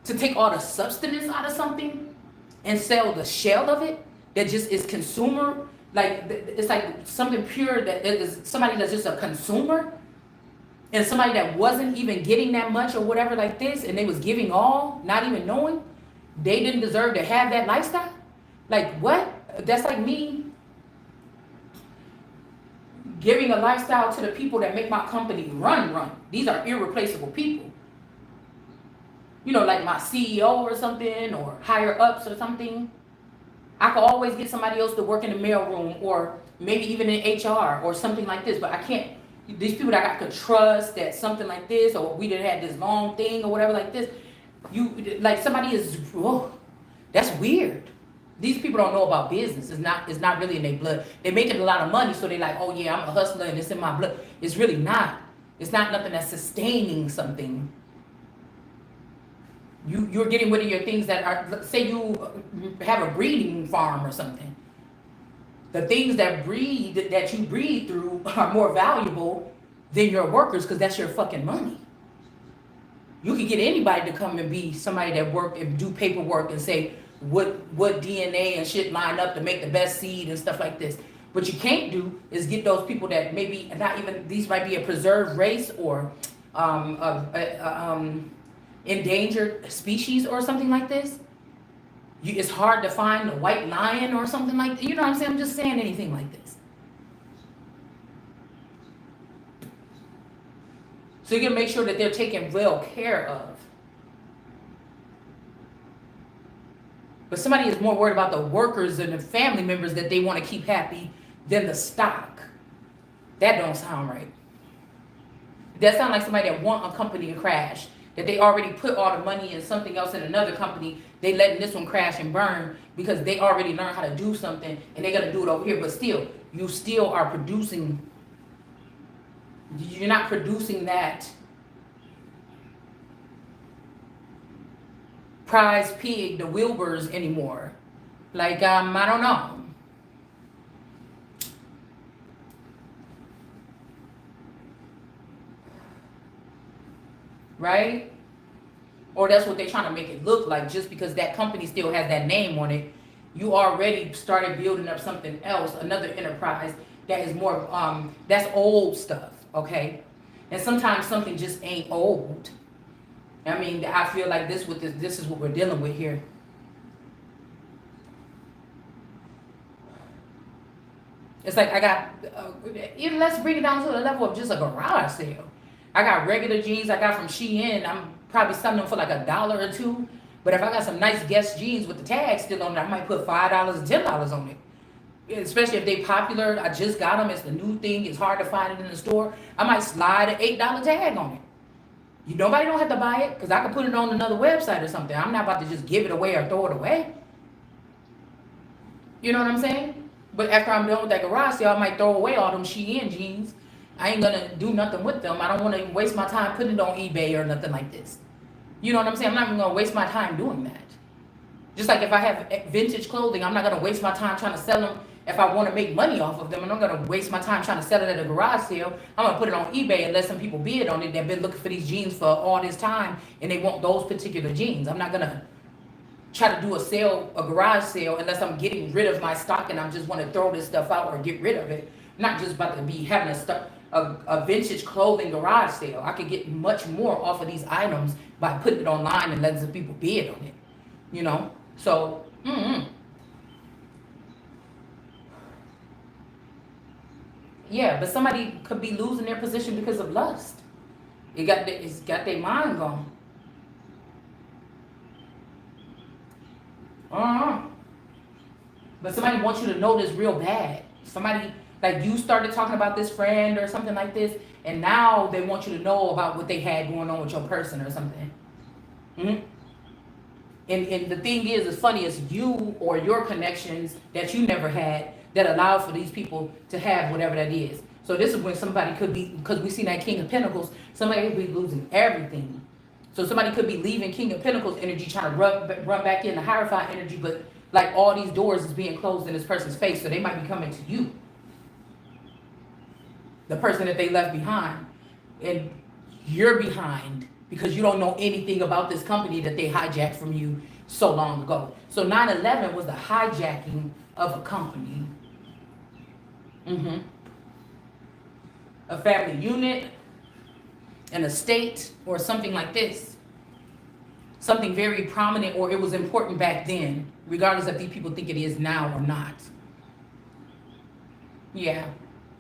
To take all the substance out of something and sell the shell of it that just is consumer, like it's like something pure that is somebody that's just a consumer, and somebody that wasn't even getting that much or whatever like this, and they was giving all, not even knowing they didn't deserve to have that lifestyle. Like what? That's like me giving a lifestyle to the people that make my company run. These are irreplaceable people. You know, like my CEO or something, or higher ups or something. I could always get somebody else to work in the mailroom, or maybe even in HR or something like this. But I can't. These people that I could trust that something like this, or we didn't have this long thing or whatever like this. You like somebody is. Whoa, that's weird. These people don't know about business. It's not really in their blood. They're making a lot of money, so they're like, oh yeah, I'm a hustler and it's in my blood. It's really not. It's not nothing that's sustaining something. You're getting rid of your things that are, say you have a breeding farm or something. The things that you breed through are more valuable than your workers, because that's your fucking money. You can get anybody to come and be somebody that work and do paperwork and say what DNA and shit line up to make the best seed and stuff like this. What you can't do is get those people that maybe not even, these might be a preserved race or endangered species or something like this. It's hard to find a white lion or something like that. You know what I'm saying? I'm just saying anything like this. So you can make sure that they're taken well care of. But somebody is more worried about the workers and the family members that they want to keep happy than the stock. That don't sound right. That sounds like somebody that want a company to crash, that they already put all the money in something else in another company. They letting this one crash and burn because they already learned how to do something and they're gonna do it over here. But still, you still are producing. You're not producing that prize pig, the Wilburs anymore. Like I don't know. Right? Or that's what they're trying to make it look like. Just because that company still has that name on it, you already started building up something else, another enterprise that is more that's old stuff, okay? And sometimes something just ain't old. I mean, I feel like this is what we're dealing with here. It's like I got even let's bring it down to the level of just a garage sale. I got regular jeans I got from Shein. I'm probably selling them for like $1 or $2. But if I got some nice Guess jeans with the tag still on it, I might put $5 and $10 on it. Especially if they popular. I just got them. It's the new thing. It's hard to find it in the store. I might slide an $8 tag on it. Nobody don't have to buy it because I can put it on another website or something. I'm not about to just give it away or throw it away. You know what I'm saying? But after I'm done with that garage sale, I might throw away all them Shein jeans. I ain't gonna do nothing with them. I don't want to waste my time putting it on eBay or nothing like this. You know what I'm saying? I'm not even gonna waste my time doing that. Just like if I have vintage clothing, I'm not gonna waste my time trying to sell them if I want to make money off of them. And I'm gonna waste my time trying to sell it at a garage sale. I'm gonna put it on eBay and let some people bid on it. They've been looking for these jeans for all this time and they want those particular jeans. I'm not gonna try to do a garage sale, unless I'm getting rid of my stock and I just want to throw this stuff out or get rid of it. I'm not just about to be having a vintage clothing garage sale. I could get much more off of these items by putting it online and letting some people bid on it. You know? So, yeah, but somebody could be losing their position because of lust. It's got their mind gone. But somebody wants you to know this real bad. Somebody, like you started talking about this friend or something like this, and now they want you to know about what they had going on with your person or something. Mm-hmm. And the thing is, it's funny, it's you or your connections that you never had that allow for these people to have whatever that is. So this is when somebody could be, because we see that King of Pentacles, somebody could be losing everything. So somebody could be leaving King of Pentacles energy, trying to run back into Hierophant energy, but like all these doors is being closed in this person's face, so they might be coming to you, the person that they left behind, and you're behind because you don't know anything about this company that they hijacked from you so long ago. So 9/11 was the hijacking of a company. A family unit, an estate, or something like this. Something very prominent, or it was important back then, regardless if these people think it is now or not. Yeah.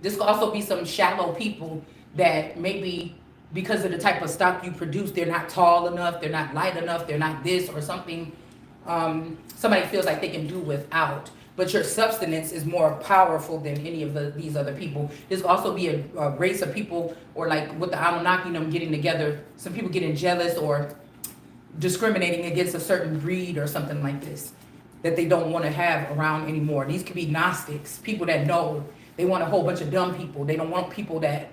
This could also be some shallow people that maybe because of the type of stock you produce, they're not tall enough, they're not light enough, they're not this or something. Somebody feels like they can do without. But your substance is more powerful than any of these other people. This could also be a race of people, or like with the Anunnaki them getting together, some people getting jealous or discriminating against a certain breed or something like this that they don't want to have around anymore. These could be Gnostics, people that know. They want a whole bunch of dumb people. They don't want people that,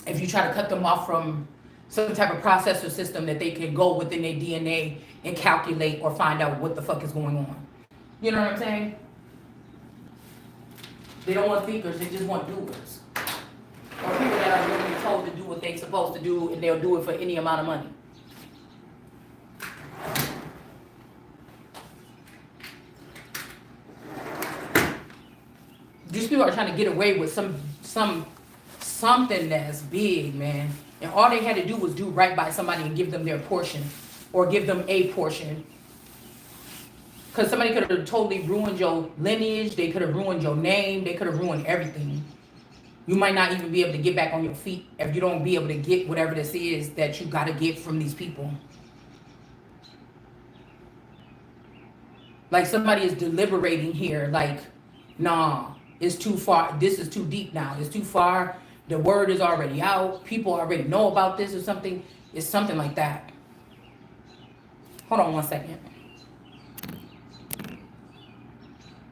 if you try to cut them off from some type of processor system, that they can go within their DNA and calculate or find out what the fuck is going on. You know what I'm saying? They don't want thinkers, they just want doers. Or people that are really told to do what they're supposed to do, and they'll do it for any amount of money. These people are trying to get away with something that's big, man. And all they had to do was do right by somebody and give them their portion, or give them a portion. Because somebody could have totally ruined your lineage. They could have ruined your name. They could have ruined everything. You might not even be able to get back on your feet if you don't be able to get whatever this is that you got to get from these people. Like somebody is deliberating here, like, nah, it's too far. This is too deep now. It's too far. The word is already out. People already know about this or something. It's something like that. Hold on one second.